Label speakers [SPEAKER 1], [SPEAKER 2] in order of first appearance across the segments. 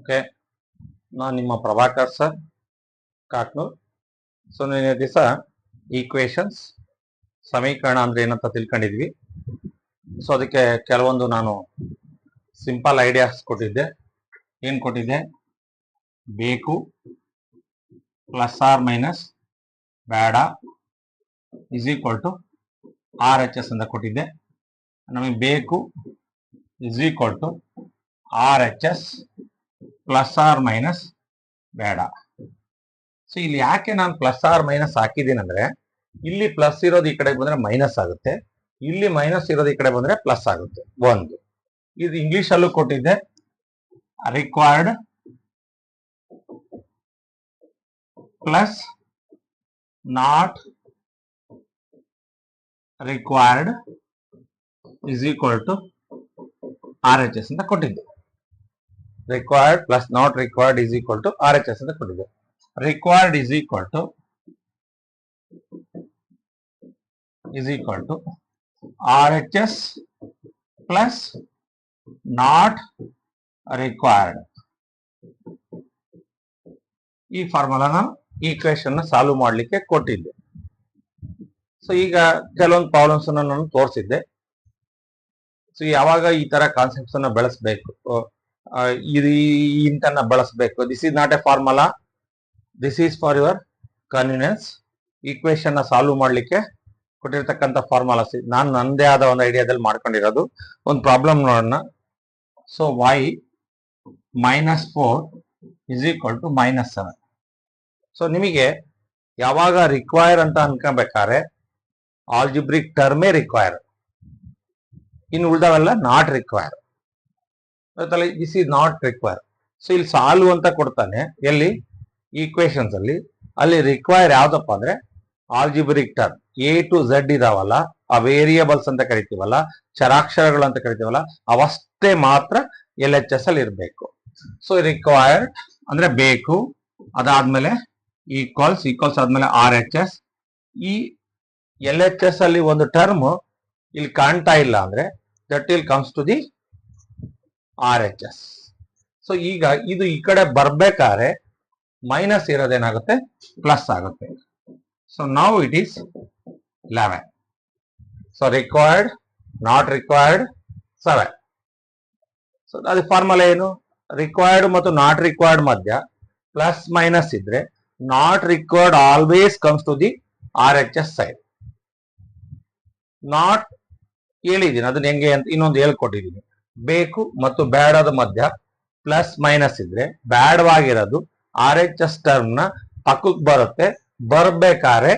[SPEAKER 1] Okay, ನಾನು ನಿಮ್ಮ Prabhakar sir, ಕಾಕ್ನೂರ್. So ನಿನ್ನೆ ದಿವಸ ಈಕ್ವೇಶನ್ಸ್, ಸಮೀಕರಣ ಅಂದ್ರೆ ಏನಂತ ತಿಳ್ಕೊಂಡಿದ್ವಿ. ಸೊ ಅದಕ್ಕೆ ಕೆಲವೊಂದು ನಾನು ಸಿಂಪಲ್ ಐಡಿಯಾಸ್ ಕೊಟ್ಟಿದ್ದೆ. ಏನ್ ಕೊಟ್ಟಿದ್ದೆ? ಬೇಕು, ಪ್ಲಸ್ ಆರ್ ಮೈನಸ್, ಬೇಡ, is equal to R H S ಅಂತ ಕೊಟ್ಟಿದ್ದೆ. ನಮಗೆ ಬೇಕು is equal to R H S plus or minus ಬೇಡ. ಸೊ ಇಲ್ಲಿ ಯಾಕೆ ನಾನು ಪ್ಲಸ್ ಆರ್ ಮೈನಸ್ ಹಾಕಿದ್ದೀನಿ ಅಂದ್ರೆ, ಇಲ್ಲಿ ಪ್ಲಸ್ ಇರೋದು ಈ ಕಡೆ ಬಂದ್ರೆ ಮೈನಸ್ ಆಗುತ್ತೆ, ಇಲ್ಲಿ ಮೈನಸ್ ಇರೋದು ಈ ಕಡೆ ಬಂದ್ರೆ ಪ್ಲಸ್ ಆಗುತ್ತೆ. ಒಂದು ಇದು ಇಂಗ್ಲಿಷ್ ಅಲ್ಲೂ ಕೊಟ್ಟಿದ್ದೆ, required plus not required is equal to R H S ಅಂತ ಕೊಟ್ಟಿದ್ದೆ. Required plus not required is equal to R H S ಅಂತ ಕೊಟ್ಟಿದ್ದೆ. Required is equal to R H S plus not required. ಈ ಫಾರ್ಮುಲಾನ equation solve ಮಾಡಲಿಕ್ಕೆ ಕೊಟ್ಟಿದ್ದೆ. So ಈಗ ಕೆಲವೊಂದು ಪ್ರಾಬ್ಲಮ್ಸ್ ನಾನು ತೋರಿಸಿದ್ದೆ. ಸೊ ಯಾವಾಗ ಈ ತರ ಕಾನ್ಸೆಪ್ಟ್ಸ್ ಅನ್ನ ಬೆಳೆಸಬೇಕು, ಇಂಟನ್ನ ಬಳಸಬೇಕು. This is not A formula, this is for your convenience. Equation ನ ಸಾಲ್ವ್ ಮಾಡ್ಲಿಕ್ಕೆ ಕೊಟ್ಟಿರ್ತಕ್ಕಂಥ ಫಾರ್ಮುಲಾಸ್ ನಾನು ನಂದೇ ಆದ ಒಂದು ಐಡಿಯಾದಲ್ಲಿ ಮಾಡ್ಕೊಂಡಿರೋದು. ಒಂದು ಪ್ರಾಬ್ಲಮ್ ನೋಡೋಣ. So y -4 is equal to -7. So ನಿಮಗೆ ಯಾವಾಗ ರಿಕ್ವೈರ್ ಅಂತ ಅನ್ಕೋಬೇಕಾದ್ರೆ ಆಲ್ಜಿಬ್ರಿಕ್ ಟರ್ಮೇ ರಿಕ್ವೈರ್, ಇನ್ನು ಉಳಿದವೆಲ್ಲ not require. This is not require. So ಇಲ್ಲಿ ಸಾಲ್ವ್ ಅಂತ ಕೊಡ್ತಾನೆ, ಎಲ್ಲಿ ಈಕ್ವೇಶನ್ಸ್ ಅಲ್ಲಿ ರಿಕ್ವೈರ್ ಯಾವ್ದಪ್ಪ ಅಂದ್ರೆ algebraic term A to Z ಇದಾವಲ್ಲ, ಆ ವೇರಿಯಬಲ್ಸ್ ಅಂತ ಕರಿತೀವಲ್ಲ, ಚರಾಕ್ಷರಗಳು ಅಂತ ಕರಿತೀವಲ್ಲ, ಅವಷ್ಟೇ ಮಾತ್ರ ಎಲ್ ಎಚ್ ಎಸ್ ಅಲ್ಲಿ ಇರಬೇಕು. ಸೊ ರಿಕ್ವೈರ್ಡ್ ಅಂದ್ರೆ ಬೇಕು, ಅದಾದ್ಮೇಲೆ ಈಕ್ವಲ್ಸ್ ಆದ್ಮೇಲೆ ಆರ್ ಎಚ್ ಎಸ್. ಈ ಎಲ್ ಎಚ್ ಎಸ್ ಅಲ್ಲಿ ಒಂದು ಟರ್ಮ್ ಇಲ್ಲಿ ಕಾಣ್ತಾ ಇಲ್ಲ ಅಂದ್ರೆ that will comes to the R H S. So ಈಗ ಇದು ಈ ಕಡೆ ಬರ್ಬೇಕಾದ್ರೆ ಮೈನಸ್ ಇರೋದೇನಾಗುತ್ತೆ, ಪ್ಲಸ್ ಆಗುತ್ತೆ. ಸೊ ನಾವು it is 11. So required not required 7. So ಅದು ಫಾರ್ಮುಲಾ ಏನು? ರಿಕ್ವೈರ್ಡ್ ಮತ್ತು ನಾಟ್ ರಿಕ್ವೈರ್ಡ್ ಮಧ್ಯ ಪ್ಲಸ್ ಮೈನಸ್ ಇದ್ರೆ not required always comes to the R H S side. Not ಹೇಳಿದ್ದೀನಿ, ಅದನ್ನ ಹೆಂಗೆ ಅಂತ ಇನ್ನೊಂದು ಹೇಳ್ಕೊಟ್ಟಿದ್ದೀನಿ. ಬೇಕು ಮತ್ತು ಬೇಡದ ಮಧ್ಯ ಪ್ಲಸ್ ಮೈನಸ್ ಇದ್ರೆ ಬ್ಯಾಡವಾಗಿರೋದು ಆರ್ ಎಚ್ ಎಸ್ ಟರ್ಮ್ ನ ಪಕ್ಕಕ್ಕೆ ಬರುತ್ತೆ. ಬರ್ಬೇಕಾದ್ರೆ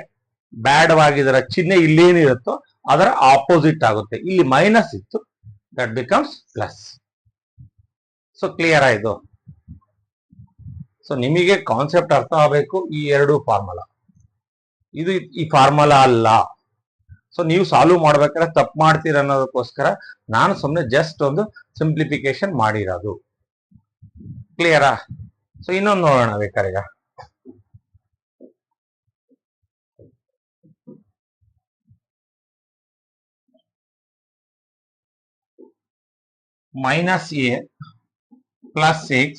[SPEAKER 1] ಬ್ಯಾಡವಾಗಿದರ ಚಿಹ್ನೆ ಇಲ್ಲೇನಿರುತ್ತೋ ಅದರ ಆಪೋಸಿಟ್ ಆಗುತ್ತೆ. ಇಲ್ಲಿ ಮೈನಸ್ ಇತ್ತು, that becomes plus. So clear ಆಯ್ತು? ಸೊ ನಿಮಗೆ ಕಾನ್ಸೆಪ್ಟ್ ಅರ್ಥ ಆಗಬೇಕು. ಈ ಎರಡು ಫಾರ್ಮುಲಾ, ಇದು ಈ ಫಾರ್ಮುಲಾ ಅಲ್ಲ. ಸೊ ನೀವು ಸಾಲ್ವ್ ಮಾಡ್ಬೇಕಾದ್ರೆ ತಪ್ಪು ಮಾಡ್ತೀರ ಅನ್ನೋದಕ್ಕೋಸ್ಕರ ನಾನು ಸುಮ್ಮನೆ ಜಸ್ಟ್ ಒಂದು ಸಿಂಪ್ಲಿಫಿಕೇಶನ್ ಮಾಡಿರೋದು. ಕ್ಲಿಯರಾ? ಸೊ ಇನ್ನೊಂದು ನೋಡೋಣ ಬೇಕಾರೆ. ಈಗ -a plus 6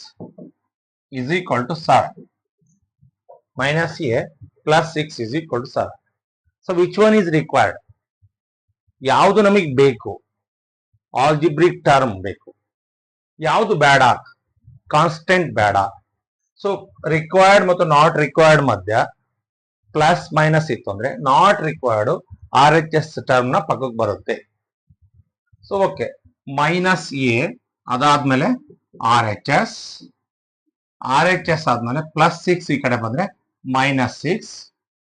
[SPEAKER 1] is equal to 7. -a plus 6 is equal to 7. So which one is required? ಯಾವುದು ನಮಗೆ ಬೇಕು? ಆಲ್ಜಿಬ್ರಿಕ್ ಟರ್ಮ್ ಬೇಕು. ಯಾವುದು ಬೇಡ? ಕಾನ್ಸ್ಟೆಂಟ್ ಬೇಡ. ಸೊ ರಿಕ್ವೈರ್ಡ್ ಮತ್ತು ನಾಟ್ ರಿಕ್ವೈರ್ಡ್ ಮಧ್ಯ ಪ್ಲಸ್ ಮೈನಸ್ ಇತ್ತು ಅಂದ್ರೆ not required R H S term ನ ಪಕ್ಕಕ್ಕೆ ಬರುತ್ತೆ. ಸೊ ಓಕೆ, -a ಅದಾದ್ಮೇಲೆ ಆರ್ ಎಚ್ ಎಸ್ ಆದ್ಮೇಲೆ +6 ಈ ಕಡೆ ಬಂದ್ರೆ -6.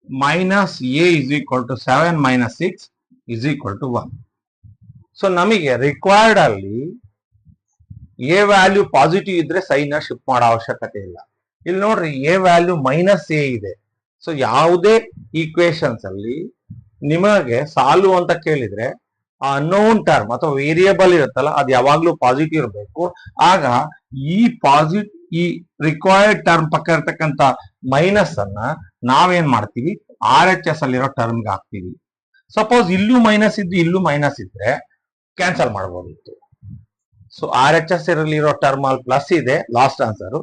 [SPEAKER 1] -a is equal to 7 - 6 is equal to 1. So ನಮಗೆ ರಿಕ್ವೈರ್ಡ್ ಅಲ್ಲಿ ಎ ವ್ಯಾಲ್ಯೂ ಪಾಸಿಟಿವ್ ಇದ್ರೆ ಸೈನ್ ನ ಶಿಫ್ಟ್ ಮಾಡೋ ಅವಶ್ಯಕತೆ ಇಲ್ಲ. ಇಲ್ಲಿ ನೋಡ್ರಿ, ಎ ವ್ಯಾಲ್ಯೂ -a ಇದೆ. ಸೊ ಯಾವುದೇ ಈಕ್ವೇಶನ್ಸ್ ಅಲ್ಲಿ ನಿಮಗೆ ಸಾಲ್ವ್ ಅಂತ ಕೇಳಿದ್ರೆ ಆ ಅನ್ನೋನ್ ಟರ್ಮ್ ಅಥವಾ ವೇರಿಯಬಲ್ ಇರುತ್ತಲ್ಲ, ಅದು ಯಾವಾಗ್ಲೂ ಪಾಸಿಟಿವ್ ಇರಬೇಕು. ಆಗ ಈ ರಿಕ್ವೈರ್ಡ್ ಟರ್ಮ್ ಪಕ್ಕ ಇರ್ತಕ್ಕಂಥ ಮೈನಸ್ ಅನ್ನ ನಾವೇನ್ ಮಾಡ್ತೀವಿ, ಆರ್ ಎಚ್ ಎಸ್ ಅಲ್ಲಿರೋ ಟರ್ಮ್ಗೆ ಹಾಕ್ತೀವಿ. ಸಪೋಸ್ ಇಲ್ಲೂ ಮೈನಸ್ ಇದ್ದು ಇಲ್ಲೂ ಮೈನಸ್ ಇದ್ರೆ ಕ್ಯಾನ್ಸಲ್ ಮಾಡಬಹುದಿತ್ತು. ಸೊ ಆರ್ ಎಚ್ ಎಸ್ ಇರಲಿರೋ ಟರ್ಮ್ ಅಲ್ಲಿ ಪ್ಲಸ್ ಇದೆ, last answer.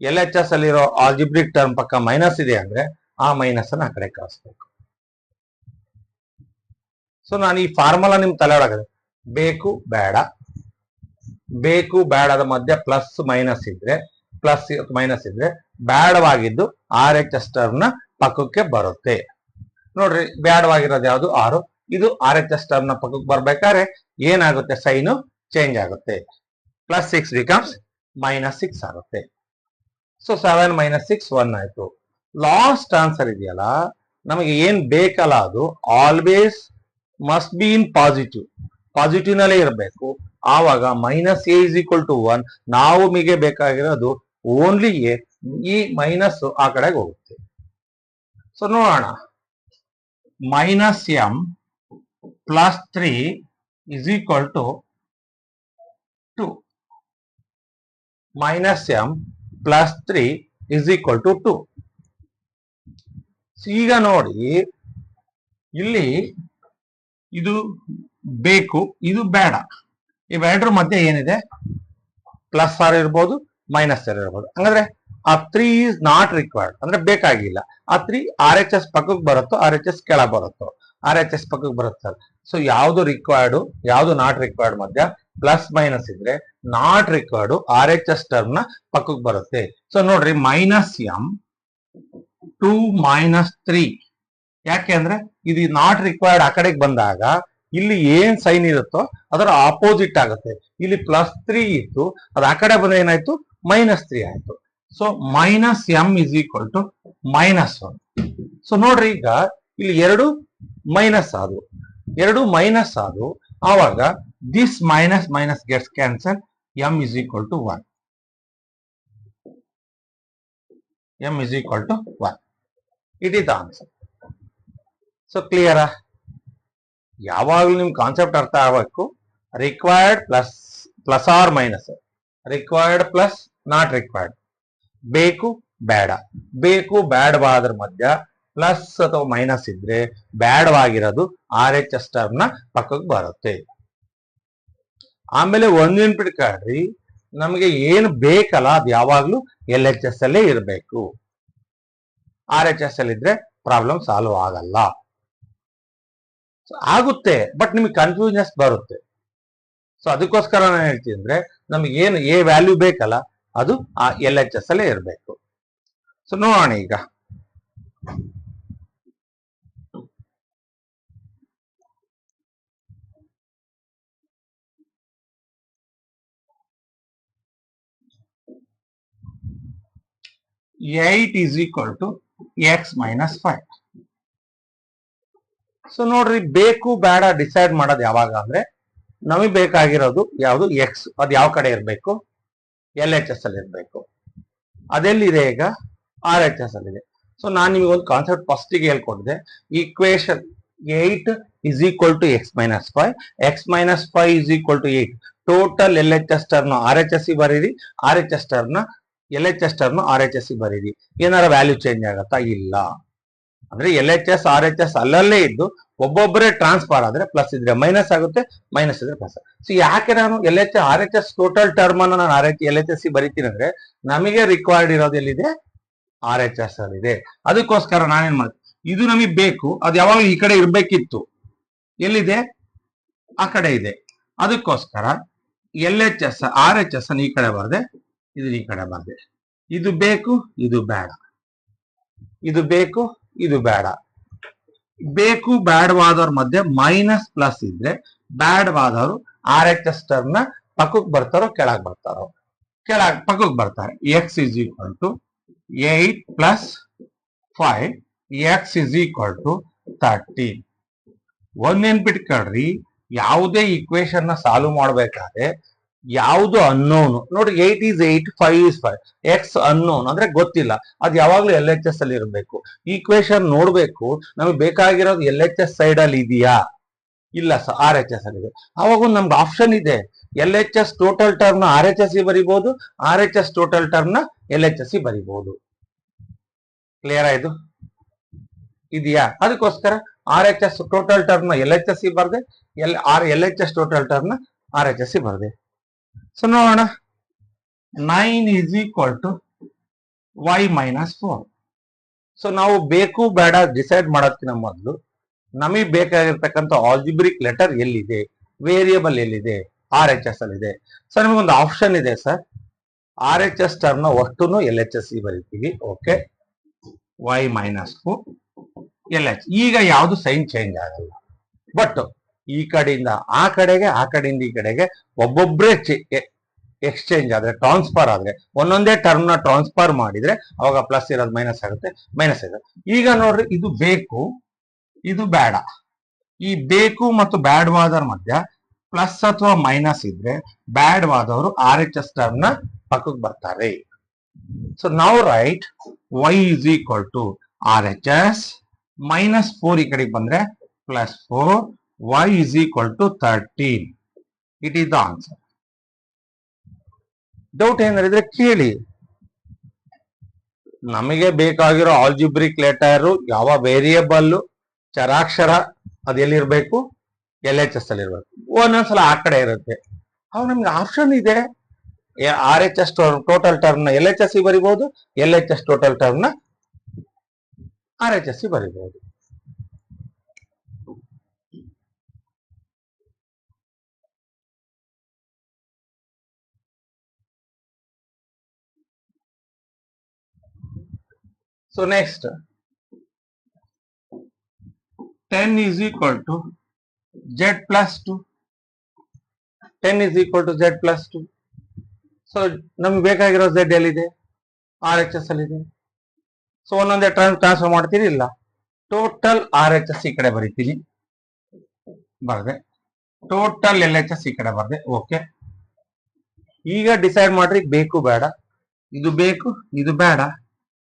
[SPEAKER 1] L H S ಅಲ್ಲಿರೋ ಆಲ್ಜಿಬ್ರಿಕ್ ಟರ್ಮ್ ಪಕ್ಕ ಮೈನಸ್ ಇದೆ ಅಂದ್ರೆ ಆ ಮೈನಸ್ ಅನ್ನ ಆ ಕಡೆ ಕಳಿಸ್ಬೇಕು. ಸೊ ನಾನು ಈ ಫಾರ್ಮುಲಾ ನಿಮ್ ತಲೆ ಒಳಗದೆ ಬೇಕು ಬೇಡ, ಬೇಕು ಬೇಡದ ಮಧ್ಯೆ ಪ್ಲಸ್ ಮೈನಸ್ ಇದ್ರೆ ಬೇಡವಾಗಿದ್ದು ಆರ್ ಎಚ್ ಎಸ್ ಟರ್ಮ್ ನ ಪಕ್ಕಕ್ಕೆ ಬರುತ್ತೆ. ನೋಡ್ರಿ, ಬೇಡವಾಗಿರೋದು ಯಾವುದು 6, ಇದು ಆರ್ ಎಚ್ ಎಸ್ ಟರ್ಮ್ ನ ಪಕ್ಕಕ್ಕೆ ಬರ್ಬೇಕಾದ್ರೆ ಏನಾಗುತ್ತೆ, ಸೈನು ಚೇಂಜ್ ಆಗುತ್ತೆ. +6 ಬಿಕಮ್ಸ್ -6 ಆಗುತ್ತೆ. ಸೊ 7 - 6 1 ಆಯ್ತು. ಲಾಸ್ಟ್ ಆನ್ಸರ್ ಇದೆಯಲ್ಲ, ನಮಗೆ ಏನ್ ಬೇಕಲ್ಲ ಅದು always must be in positive ನಲ್ಲೇ ಇರಬೇಕು. ಆವಾಗ -a=1. ನಾವು ಮಿಗೆ ಬೇಕಾಗಿರೋದು ಓನ್ಲಿ ಎ, ಈ ಮೈನಸ್ ಆ ಕಡೆಗೆ ಹೋಗುತ್ತೆ. ಸೊ ನೋಡೋಣ, -m + 3 = 2. -m + 3 = 2. ಈಗ ನೋಡಿ, ಇಲ್ಲಿ ಇದು ಬೇಕು, ಇದು ಬೇಡ. ಇವೆರಡರ ಮಧ್ಯೆ ಏನಿದೆ, +r ಇರ್ಬೋದು, -r ಇರ್ಬೋದು. ಹಂಗಂದ್ರೆ ಆ 3 ಈಸ್ ನಾಟ್ ರಿಕ್ವೈರ್ಡ್, ಅಂದ್ರೆ ಬೇಕಾಗಿಲ್ಲ. ಆ 3 ಆರ್ ಎಚ್ ಎಸ್ ಪಕ್ಕಕ್ಕೆ ಬರುತ್ತೋ, ಆರ್ ಎಚ್ ಎಸ್ ಕೆಳಗೆ ಬರುತ್ತೋ, ಆರ್ ಎಚ್ ಎಸ್ ಪಕ್ಕಕ್ಕೆ ಬರುತ್ತೆ. ಸೊ ಯಾವ್ದು ರಿಕ್ವೈರ್ಡ್, ಯಾವ್ದು ನಾಟ್ ರಿಕ್ವೈರ್ಡ್ ಮಧ್ಯ +- ಇದ್ರೆ not required R H S term ನ ಪಕ್ಕಕ್ಕೆ ಬರುತ್ತೆ. ಸೊ ನೋಡ್ರಿ, -m to -3. ಯಾಕೆ ಅಂದ್ರೆ ಇದು ನಾಟ್ ರಿಕ್ವೈರ್ಡ್ ಆ ಕಡೆಗೆ ಬಂದಾಗ ಇಲ್ಲಿ ಏನ್ ಸೈನ್ ಇರುತ್ತೋ ಅದರ ಆಪೋಸಿಟ್ ಆಗುತ್ತೆ. ಇಲ್ಲಿ +3 ಇತ್ತು, ಅದು ಆ ಕಡೆ ಬಂದ್ರೆ ಏನಾಯ್ತು, -3 ಆಯ್ತು. So -m = -1. ಸೊ ನೋಡ್ರಿ, ಈಗ ಇಲ್ಲಿ ಎರಡು ಮೈನಸ್ ಆದವು, ಆವಾಗ this minus gets cancel. m = 1. m = 1. It is the answer. So ಕ್ಲಿಯರಾ? ಯಾವಾಗಲೂ ನಿಮ್ ಕಾನ್ಸೆಪ್ಟ್ ಅರ್ಥ ಆಗಬೇಕು. Required plus or minus, required plus not required, ಬೇಕು ಬೇಡವಾದ್ರ ಮಧ್ಯ ಪ್ಲಸ್ ಅಥವಾ ಮೈನಸ್ ಇದ್ರೆ ಬೇಡವಾಗಿರೋದು ಆರ್ ಎಚ್ ಎಸ್ ಟರ್ಮ್ ನ ಪಕ್ಕಕ್ಕೆ ಬರುತ್ತೆ. ಆಮೇಲೆ ಒಂದು ನೆನ್ಪಿಟ್ಕೊಳ್ರಿ, ನಮಗೆ ಏನು ಬೇಕಲ್ಲ ಅದು ಯಾವಾಗ್ಲೂ ಎಲ್ ಎಚ್ ಎಸ್ ಅಲ್ಲೇ ಇರಬೇಕು. ಆರ್ ಎಚ್ ಎಸ್ ಅಲ್ಲಿ ಇದ್ರೆ ಪ್ರಾಬ್ಲಮ್ ಸಾಲ್ವ್ ಆಗಲ್ಲ. ಆಗುತ್ತೆ, ಬಟ್ ನಿಮಗೆ ಕನ್ಫ್ಯೂಷನ್ಸ್ ಬರುತ್ತೆ. ಸೊ ಅದಕ್ಕೋಸ್ಕರ ನಾನು ಹೇಳ್ತೀನಿ ಅಂದ್ರೆ, ನಮ್ಗೆ ಏನು ಎ ವ್ಯಾಲ್ಯೂ ಬೇಕಲ್ಲ ಅದು ಆ ಎಲ್ ಎಚ್ ಎಸ್ ಅಲ್ಲೇ ಇರಬೇಕು. ಸೊ ನೋಡೋಣ ಈಗ. (8 = x - 5). ಸೊ ನೋಡ್ರಿ, ಬೇಕು ಬೇಡ ಡಿಸೈಡ್ ಮಾಡೋದು ಯಾವಾಗ ಅಂದ್ರೆ, ನಮಗೆ ಬೇಕಾಗಿರೋದು ಯಾವುದು, ಎಕ್ಸ್. ಅದು ಯಾವ ಕಡೆ ಇರಬೇಕು, ಎಲ್ ಎಚ್ ಎಸ್ ಅಲ್ಲಿ ಇರಬೇಕು. ಅದೆಲ್ಲಿದೆ ಈಗ, ಆರ್ ಎಚ್ ಎಸ್ ಅಲ್ಲಿದೆ. ಸೊ ನಾನು ನಿಮಗೆ ಒಂದು ಕಾನ್ಸೆಪ್ಟ್ ಫಸ್ಟಿಗೆ ಹೇಳ್ಕೊಟ್ಟಿದೆ. Equation 8 = x - 5, x - 5 = 8. Total L H S term R H S ಸಿ ಬರೀರಿ, R H S term L H S term R H S ಸಿ ಬರೀರಿ. ಏನಾರ ವ್ಯಾಲ್ಯೂ ಚೇಂಜ್ ಆಗತ್ತಾ? ಇಲ್ಲ. ಅಂದ್ರೆ L H S R H S ಅಲ್ಲಲ್ಲೇ ಇದ್ದು ಒಬ್ಬೊಬ್ಬರೇ ಟ್ರಾನ್ಸ್ಫರ್ ಆದ್ರೆ ಪ್ಲಸ್ ಇದ್ರೆ ಮೈನಸ್ ಆಗುತ್ತೆ, ಮೈನಸ್ ಇದ್ರೆ ಪ್ಲಸ್. ಸೊ ಯಾಕೆ ನಾನು L H R H S total term ಅನ್ನು ನಾನು ಎಲ್ ಎಚ್ ಎಸ್ ಸಿ ಬರೀತೀನಿ ಅಂದ್ರೆ, ನಮಗೆ ರಿಕ್ವೈರ್ಡ್ ಇರೋದು ಎಲ್ಲಿದೆ, ಆರ್ ಎಚ್ ಎಸ್ ಅಲ್ಲಿ ಇದೆ. ಅದಕ್ಕೋಸ್ಕರ ನಾನೇನ್ ಮಾಡ್ತೀನಿ, ಇದು ನಮಗೆ ಬೇಕು, ಅದು ಯಾವಾಗಲೂ ಈ ಕಡೆ ಇರ್ಬೇಕಿತ್ತು, ಎಲ್ಲಿದೆ, ಆ ಕಡೆ ಇದೆ. ಅದಕ್ಕೋಸ್ಕರ L H S R H S ಅನ್ನು ಈ ಕಡೆ ಬರ್ದೆ, ಇದು ಈ ಕಡೆ ಬರ್ದೆ. ಇದು ಬೇಕು, ಇದು ಬೇಡ, ಇದು ಬೇಕು, ಇದು ಬೇಡ. ಬೇಕು ಬೇಡವಾದವ್ರ ಮಧ್ಯೆ ಮೈನಸ್ ಪ್ಲಸ್ ಇದ್ರೆ ಬೇಡವಾದವರು ಆರ್ ಎಚ್ ಎಸ್ ಟರ್ಮ್ ನ ಪಕ್ಕಕ್ಕೆ ಬರ್ತಾರೋ ಕೆಳಗೆ ಬರ್ತಾರೋ, ಪಕ್ಕಕ್ಕೆ ಬರ್ತಾರೆ. X = 8 + 5, x = 30. ಒಂದ್ ನೆನ್ಪಿಟ್ಕೊಳ್ರಿ, ಯಾವುದೇ ಈಕ್ವೇಶನ್ ನ ಸಾಲ್ವ್ ಮಾಡ್ಬೇಕಾದ್ರೆ ಯಾವುದು ಅನ್ನೋನು ನೋಡಿ, 8 is 8, 5 is 5. ಎಕ್ಸ್ ಅನ್ನೋನ್ ಅಂದ್ರೆ ಗೊತ್ತಿಲ್ಲ, ಅದು ಯಾವಾಗ್ಲೂ ಎಲ್ ಎಚ್ ಎಸ್ ಅಲ್ಲಿ ಇರಬೇಕು. ಈಕ್ವೇಶನ್ ನೋಡ್ಬೇಕು, ನಮಗೆ ಬೇಕಾಗಿರೋದು ಎಲ್ ಎಚ್ ಎಸ್ ಸೈಡ್ ಅಲ್ಲಿ ಇದೆಯಾ, ಇಲ್ಲ ಆರ್ ಎಚ್ ಎಸ್ ಅಲ್ಲಿ ಇದೆ. ಅವಾಗ ನಮ್ಗೆ ಆಪ್ಷನ್ ಇದೆ, L H S total term ನ ಆರ್ ಎಚ್ ಎಸ್ ಸಿ ಬರಿಬಹುದು, R H S total term ನ ಎಲ್ ಎಚ್ ಎಸ್ ಸಿ ಬರಿಬಹುದು. ಕ್ಲಿಯರ್ ಆಯ್ತು ಇದೆಯಾ? ಅದಕ್ಕೋಸ್ಕರ R H S total term ನ ಎಲ್ ಎಚ್ ಎಸ್ ಸಿ ಬರ್ದೆ, L H S total term ನ ಆರ್ ಎಚ್ ಎಸ್ ಸಿ ಬರ್ದೆ. ಸೊ ನೋಡೋಣ, 9 is equal to y minus 4. So ನಾವು ಬೇಕು ಬೇಡ ಡಿಸೈಡ್ ಮಾಡೋದಕ್ಕಿಂತ ಮೊದಲು ನಮಗೆ ಬೇಕಾಗಿರ್ತಕ್ಕಂಥ ಆಲ್ಜಿಬ್ರಿಕ್ ಲೆಟರ್ ಎಲ್ಲಿದೆ, ವೇರಿಯಬಲ್ ಎಲ್ಲಿದೆ, RHS ಅಲ್ಲಿ ಇದೆ. ಸೊ ನಮಗೊಂದು ಆಪ್ಷನ್ ಇದೆ ಸರ್, RHS ಟರ್ಮ್ ನ ಒಟ್ಟುನು LHS ಬರೀತೀವಿ. Okay, y minus 4 LH. ಈಗ ಯಾವುದು ಸೈನ್ ಚೇಂಜ್ ಆಗಲ್ಲ, ಬಟ್ ಈ ಕಡೆಯಿಂದ ಆ ಕಡೆಗೆ, ಆ ಕಡೆಯಿಂದ ಈ ಕಡೆಗೆ ಒಬ್ಬೊಬ್ಬರೇ ಎಕ್ಸ್ಚೇಂಜ್ ಆದ್ರೆ, ಟ್ರಾನ್ಸ್ಫರ್ ಆದ್ರೆ, ಒಂದೊಂದೇ ಟರ್ಮ್ ನ ಟ್ರಾನ್ಸ್ಫರ್ ಮಾಡಿದ್ರೆ ಅವಾಗ ಪ್ಲಸ್ ಇರೋದು ಮೈನಸ್ ಆಗುತ್ತೆ, ಮೈನಸ್ ಇರೋದು. ಈಗ ನೋಡ್ರಿ, ಇದು ಬೇಕು, ಇದು ಬೇಡ. ಈ ಬೇಕು ಮತ್ತು ಬ್ಯಾಡ್ವಾದರ ಮಧ್ಯ ಪ್ಲಸ್ ಅಥವಾ ಮೈನಸ್ ಇದ್ರೆ ಬ್ಯಾಡ್ವಾದವರು RHS ಟರ್ಮ್ ನ ಪಕ್ಕಕ್ಕೆ ಬರ್ತಾರೆ. ಸೊ ನಾವು write y is equal to RHS minus 4 ಈ ಕಡೆಗೆ ಬಂದ್ರೆ plus 4, y is equal to 13. It is the answer. Doubt ಏನಾರಿದ್ರೆ ಕೇಳಿ. ನಮಗೆ ಬೇಕಾಗಿರೋ ಆಲ್ಜಿಬ್ರಿಕ್ ಲೆಟರ್ ಯಾವ ವೇರಿಯಬಲ್ ಚರಾಕ್ಷರ ಅದು ಎಲ್ಲಿರ್ಬೇಕು, LHS ಅಲ್ಲಿ ಇರ್ಬೇಕು. ಒಂದೊಂದ್ಸಲ ಆ ಕಡೆ ಇರುತ್ತೆ. ಅವಾಗ ನಮ್ಗೆ ಆಪ್ಷನ್ ಇದೆ, RHS ಟೋಟಲ್ ಟರ್ಮ್ ನ LHS ಬರಿಬಹುದು, LHS ಟೋಟಲ್ ಟರ್ಮ್ ನ RHS ಬರಿಬಹುದು. So next, 10 is equal to z plus 2. 10 is equal to z plus 2. So ನಮ್ಗೆ ಬೇಕಾಗಿರೋ z ಎಲ್ಲಿದೆ, RHS ಅಲ್ಲಿ ಇದೆ. ಸೊ ಒಂದೊಂದೇ ಟ್ರಾನ್ಸ್ಫರ್ ಮಾಡ್ತೀರಿ, ಇಲ್ಲ ಟೋಟಲ್ RHS ಈ ಕಡೆ ಬರೀತೀನಿ, ಬರ್ದೆ. ಟೋಟಲ್ LHS ಈ ಕಡೆ ಬರ್ದೆ. ಓಕೆ, ಈಗ ಡಿಸೈಡ್ ಮಾಡ್ರಿ, ಬೇಕು ಬೇಡ. ಇದು ಬೇಕು, ಇದು ಬೇಡ.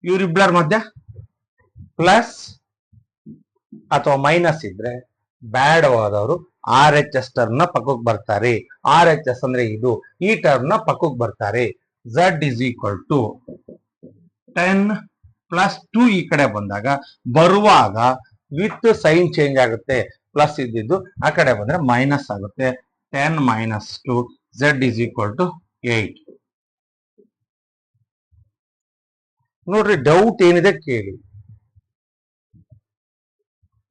[SPEAKER 1] ಇವರಿಬ್ಬರ ಮಧ್ಯ ಪ್ಲಸ್ ಅಥವಾ ಮೈನಸ್ ಇದ್ರೆ ಬ್ಯಾಡವಾದವರು RHS ಟರ್ಮ್ ನ ಪಕ್ಕಕ್ಕೆ ಬರ್ತಾರೆ. RHS ಅಂದ್ರೆ ಇದು, ಈ ಟರ್ಮ್ ನ ಪಕ್ಕಕ್ಕೆ ಬರ್ತಾರೆ. Z is equal to 10 plus 2 ಈ ಕಡೆ ಬಂದಾಗ ಬರುವಾಗ ವಿತ್ ಸೈನ್ ಚೇಂಜ್ ಆಗುತ್ತೆ. ಪ್ಲಸ್ ಇದ್ದಿದ್ದು ಆ ಕಡೆ ಬಂದ್ರೆ ಮೈನಸ್ ಆಗುತ್ತೆ. 10 minus 2, Z is equal to 8. ನೋಡ್ರಿ, ಡೌಟ್ ಏನಿದೆ ಕೇಳಿ.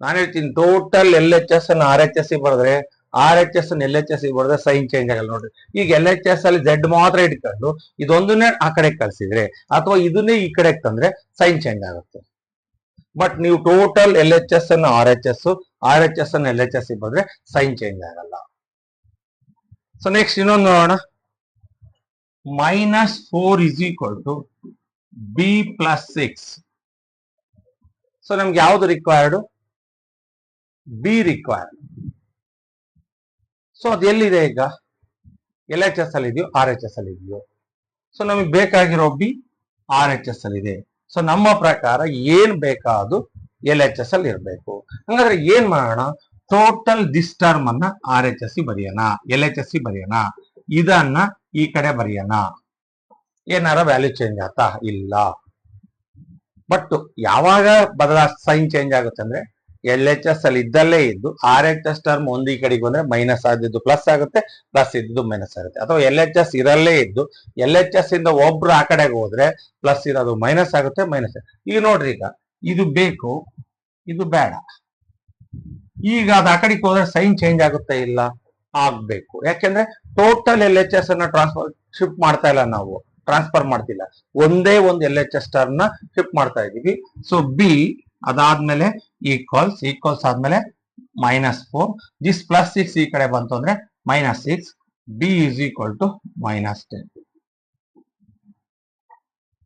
[SPEAKER 1] ನಾನು ಹೇಳ್ತೀನಿ, ಟೋಟಲ್ LHS ಅನ್ನು RHS ಬರೆದ್ರೆ, RHS ಅನ್ನು LHS ಬರೆದ್ರೆ ಸೈನ್ ಚೇಂಜ್ ಆಗಲ್ಲ. ನೋಡ್ರಿ, ಈಗ LHS ಅಲ್ಲಿ Z ಮಾತ್ರ ಇಟ್ಕೊಂಡು ಇದೊಂದನ್ನೇ ಆ ಕಡೆ ಕಳ್ಸಿದ್ರೆ ಅಥವಾ ಇದನ್ನೇ ಈ ಕಡೆ ತಂದ್ರೆ ಸೈನ್ ಚೇಂಜ್ ಆಗುತ್ತೆ. ಬಟ್ ನೀವು ಟೋಟಲ್ LHS ಅನ್ನು RHS ಅನ್ನು LHS ಬರೆದ್ರೆ ಸೈನ್ ಚೇಂಜ್ ಆಗಲ್ಲ. ಸೊ ನೆಕ್ಸ್ಟ್ ಇನ್ನೊಂದು ನೋಡೋಣ. Minus 4 is equal to B plus 6. So ನಮ್ಗೆ ಯಾವ್ದು ರಿಕ್ವೈರ್ಡ್, B ರಿಕ್ವೈರ್ಡ್. ಸೊ ಅದು ಎಲ್ಲಿದೆ ಈಗ, LHS ಅಲ್ಲಿ ಇದೆಯೋ RHS ಅಲ್ಲಿ ಇದೆಯೋ? ಸೊ ನಮಗೆ ಬೇಕಾಗಿರೋ B RHS ಅಲ್ಲಿ ಇದೆ. ಸೊ ನಮ್ಮ ಪ್ರಕಾರ ಏನ್ ಬೇಕಾದು LHS ಅಲ್ಲಿ ಇರಬೇಕು. ಹಂಗಾದ್ರೆ ಏನ್ ಮಾಡೋಣ, ಟೋಟಲ್ ದಿಸ್ ಟರ್ಮ್ ಅನ್ನ RHS ಬರೆಯೋಣ, LHS ಬರೆಯೋಣ, ಇದನ್ನ ಈ ಕಡೆ ಬರೆಯೋಣ. ಏನಾರ ವ್ಯಾಲ್ಯೂ ಚೇಂಜ್ ಆತಾ? ಇಲ್ಲ. ಬಟ್ ಯಾವಾಗ ಸೈನ್ ಚೇಂಜ್ ಆಗುತ್ತೆ ಅಂದ್ರೆ, LHS ಅಲ್ಲಿ ಇದ್ದಲ್ಲೇ ಇದ್ದು RHS ಟರ್ಮ್ ಒಂದು ಈ ಕಡೆಗೆ ಬಂದ್ರೆ ಮೈನಸ್ ಆದಿದ್ದು ಪ್ಲಸ್ ಆಗುತ್ತೆ, ಪ್ಲಸ್ ಇದ್ದು ಮೈನಸ್ ಆಗುತ್ತೆ. ಅಥವಾ LHS ಇರಲ್ಲೇ ಇದ್ದು LHS ಇಂದ ಒಬ್ರು ಆ ಕಡೆಗೆ ಹೋದ್ರೆ ಪ್ಲಸ್ ಇರೋದು ಮೈನಸ್ ಆಗುತ್ತೆ, ಮೈನಸ್. ಈಗ ನೋಡ್ರಿ, ಈಗ ಇದು ಬೇಕು, ಇದು ಬೇಡ. ಈಗ ಅದು ಆ ಕಡೆಗೆ ಹೋದ್ರೆ ಸೈನ್ ಚೇಂಜ್ ಆಗುತ್ತೆ? ಇಲ್ಲ, ಆಗ್ಬೇಕು. ಯಾಕೆಂದ್ರೆ ಟೋಟಲ್ LHS ಅನ್ನ ಶಿಫ್ಟ್ ಮಾಡ್ತಾ ಇಲ್ಲ, ನಾವು ಟ್ರಾನ್ಸ್ಫರ್ ಮಾಡ್ತಿಲ್ಲ, ಒಂದೇ ಒಂದು LHS ಟರ್ಮ್ ನ ಶಿಫ್ಟ್ ಮಾಡ್ತಾ ಇದೀವಿ. ಸೊ B ಅದಾದ್ಮೇಲೆ ಈಕ್ವಲ್ಸ್ ಆದ್ಮೇಲೆ ಮೈನಸ್ 4, ದಿಸ್ ಪ್ಲಸ್ 6 ಈ ಕಡೆ ಬಂತು ಅಂದ್ರೆ minus 6. B is equal to minus 10.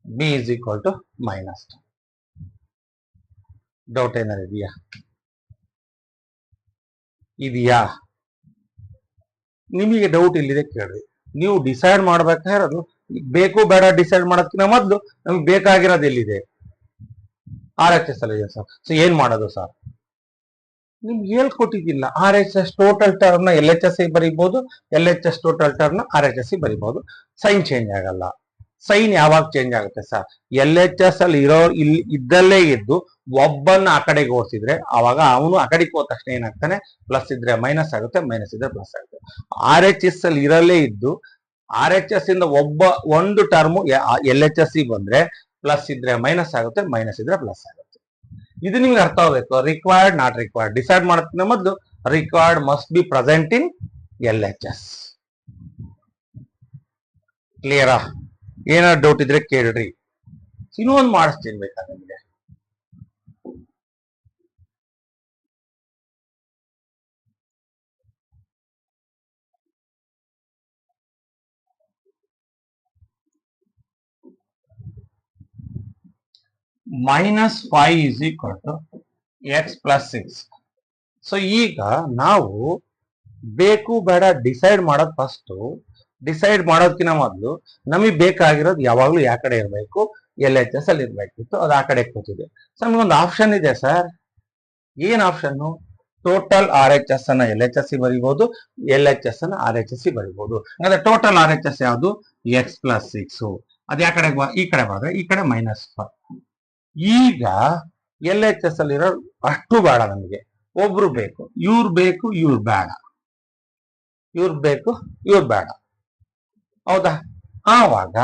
[SPEAKER 1] B is equal to minus 10. Doubt ಏನಾರು ಇದೆಯಾ? ನಿಮಗೆ ಡೌಟ್ ಇಲ್ಲಿದೆ ಕೇಳ್ರಿ. ನೀವು ಡಿಸೈಡ್ ಮಾಡ್ಬೇಕಾಗಿರೋದು ಬೇಕು ಬೇಡ ಡಿಸೈಡ್ ಮಾಡೋದಕ್ಕಿಂತ ಮೊದಲು ನಮ್ಗೆ ಬೇಕಾಗಿರೋದು ಎಲ್ಲಿದೆ, RHS ಅಲ್ಲಿ ಇದೆ ಸರ್. ಸೊ ಏನ್ ಮಾಡೋದು ಸರ್? ನಿಮ್ಗೆ ಹೇಳ್ಕೊಟ್ಟಿದ್ದಿಲ್ಲ. RHS ಟೋಟಲ್ ಟರ್ಮ್ ನ LHS ಬರೀಬಹುದು, LHS ಟೋಟಲ್ ಟರ್ಮ್ ನ RHS ಬರೀಬಹುದು. ಸೈನ್ ಚೇಂಜ್ ಆಗಲ್ಲ. ಸೈನ್ ಯಾವಾಗ ಚೇಂಜ್ ಆಗುತ್ತೆ ಸರ್? LHS ಅಲ್ಲಿ ಇಲ್ಲಿ ಇದ್ದಲ್ಲೇ ಇದ್ದು ಒಬ್ಬನ್ನ ಆ ಕಡೆಗೆ ಓಡಿಸಿದ್ರೆ ಅವಾಗ ಅವನು ಆ ಕಡೆಗೆ ಹೋದ ತಕ್ಷಣ ಏನಾಗ್ತಾನೆ, ಪ್ಲಸ್ ಇದ್ರೆ ಮೈನಸ್ ಆಗುತ್ತೆ, ಮೈನಸ್ ಇದ್ರೆ ಪ್ಲಸ್ ಆಗುತ್ತೆ. RHS ಅಲ್ಲಿ ಇರಲ್ಲೇ ಇದ್ದು ಆರ್ ಎಚ್ ಎಸ್ ಇಂದ ಒಂದು ಟರ್ಮ್ ಎಲ್ ಎಚ್ ಎಸ್ ಬಂದ್ರೆ ಪ್ಲಸ್ ಇದ್ರೆ ಮೈನಸ್ ಆಗುತ್ತೆ, ಮೈನಸ್ ಇದ್ರೆ ಪ್ಲಸ್ ಆಗುತ್ತೆ. ಇದು ನಿಮ್ಗೆ ಅರ್ಥ ಆಗಬೇಕು. ರಿಕ್ವೈರ್ಡ್ ನಾಟ್ ರಿಕ್ವೈರ್ಡ್ ಡಿಸೈಡ್ ಮಾಡೋದಕ್ಕಿಂತ ಮೊದಲು required must be present in L H S. ಕ್ಲಿಯರಾ? ಏನಾದ್ರು ಡೌಟ್ ಇದ್ರೆ ಕೇಳ್ರಿ. ಇನ್ನೊಂದು ಮಾಡಿಸ್ತೀನಿ ಬೇಕಾದ್ರೆ ನಿಮಗೆ. -5 is equal to x plus 6. So ಈಗ ನಾವು ಬೇಕು ಬೇಡ ಡಿಸೈಡ್ ಮಾಡೋದು ಫಸ್ಟ್. ಡಿಸೈಡ್ ಮಾಡೋದಕ್ಕಿಂತ ಮೊದಲು ನಮಗೆ ಬೇಕಾಗಿರೋದು ಯಾವಾಗ್ಲೂ ಯಾವ ಕಡೆ ಇರಬೇಕು, ಎಲ್ ಎಚ್ ಎಸ್ ಅಲ್ಲಿ ಇರ್ಬೇಕಿತ್ತು, ಅದು ಆ ಕಡೆ ಕೂತಿದೆ. ಸೊ ನಮಗೊಂದು ಆಪ್ಷನ್ ಇದೆ ಸರ್. ಏನ್ option? Total R H S ಅನ್ನ ಎಲ್ ಎಚ್ ಎಸ್ ಸಿ ಬರಿಬಹುದು, ಎಲ್ ಎಚ್ ಎಸ್ ಅನ್ನ ಆರ್ ಎಚ್ ಎಸ್ ಸಿ ಬರಿಬಹುದು. ಅಂದ್ರೆ ಟೋಟಲ್ ಆರ್ ಎಚ್ ಎಸ್ ಯಾವುದು? X plus 6. ಅದು ಯಾವ ಕಡೆ ಈ ಕಡೆ ಬಂದ್ರೆ ಈ ಕಡೆ -5. ಈಗ ಎಲ್ ಎಚ್ ಎಸ್ ಅಲ್ಲಿ ಇರೋ ಅಷ್ಟು ಬೇಡ ನಮಗೆ. ಒಬ್ರು ಬೇಕು, ಇವ್ರು ಬೇಕು, ಇವ್ರು ಬೇಡ, ಇವ್ರು ಬೇಕು, ಇವ್ರು ಬೇಡ. ಹೌದಾ? ಆವಾಗ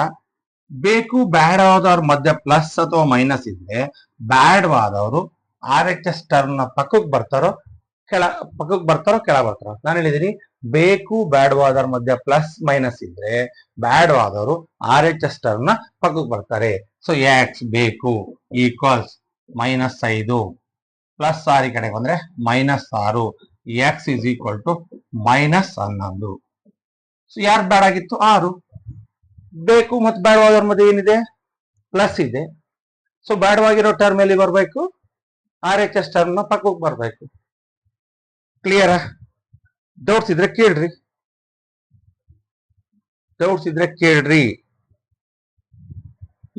[SPEAKER 1] ಬೇಕು ಬೇಡವಾದವ್ರ ಮಧ್ಯೆ ಪ್ಲಸ್ ಅಥವಾ ಮೈನಸ್ ಇದ್ರೆ ಬೇಡವಾದವರು ಆರ್ ಎಚ್ ಎಸ್ ಟರ್ಮ್ ನ ಪಕ್ಕಕ್ಕೆ ಬರ್ತಾರೋ ಕೆಳಗೆ ಬರ್ತಾರೋ. ನಾನು ಹೇಳಿದೀನಿ ಬೇಕು ಬೇಡವಾದವ್ರ ಮಧ್ಯೆ ಪ್ಲಸ್ ಮೈನಸ್ ಇದ್ರೆ ಬೇಡವಾದವರು ಆರ್ ಎಚ್ ಎಸ್ ಟರ್ಮ್ ನ ಪಕ್ಕಕ್ಕೆ ಬರ್ತಾರೆ. ಸೊ ಎಕ್ಸ್ ಬೇಕು ಈಕ್ವಲ್ಸ್ -5 ಪ್ಲಸ್ 6 ಈ ಕಡೆ ಬಂದ್ರೆ -6. X is equal to -11. So ಯಾರು ಬೇಡಾಗಿತ್ತು? 6. ಬೇಕು ಮತ್ತು ಬೇಡವಾದವ್ರ ಮಧ್ಯೆ ಏನಿದೆ? ಪ್ಲಸ್ ಇದೆ. ಸೊ ಬೇಡವಾಗಿರೋ ಟರ್ಮ್ ಎಲ್ಲಿ ಬರಬೇಕು? ಆರ್ ಎಚ್ ಎಸ್ ಟರ್ಮ್ ನ ಪಕ್ಕಕ್ಕೆ ಬರಬೇಕು. ಕ್ಲಿಯರಾ? ಡೌಟ್ಸ್ ಇದ್ರೆ ಕೇಳ್ರಿ.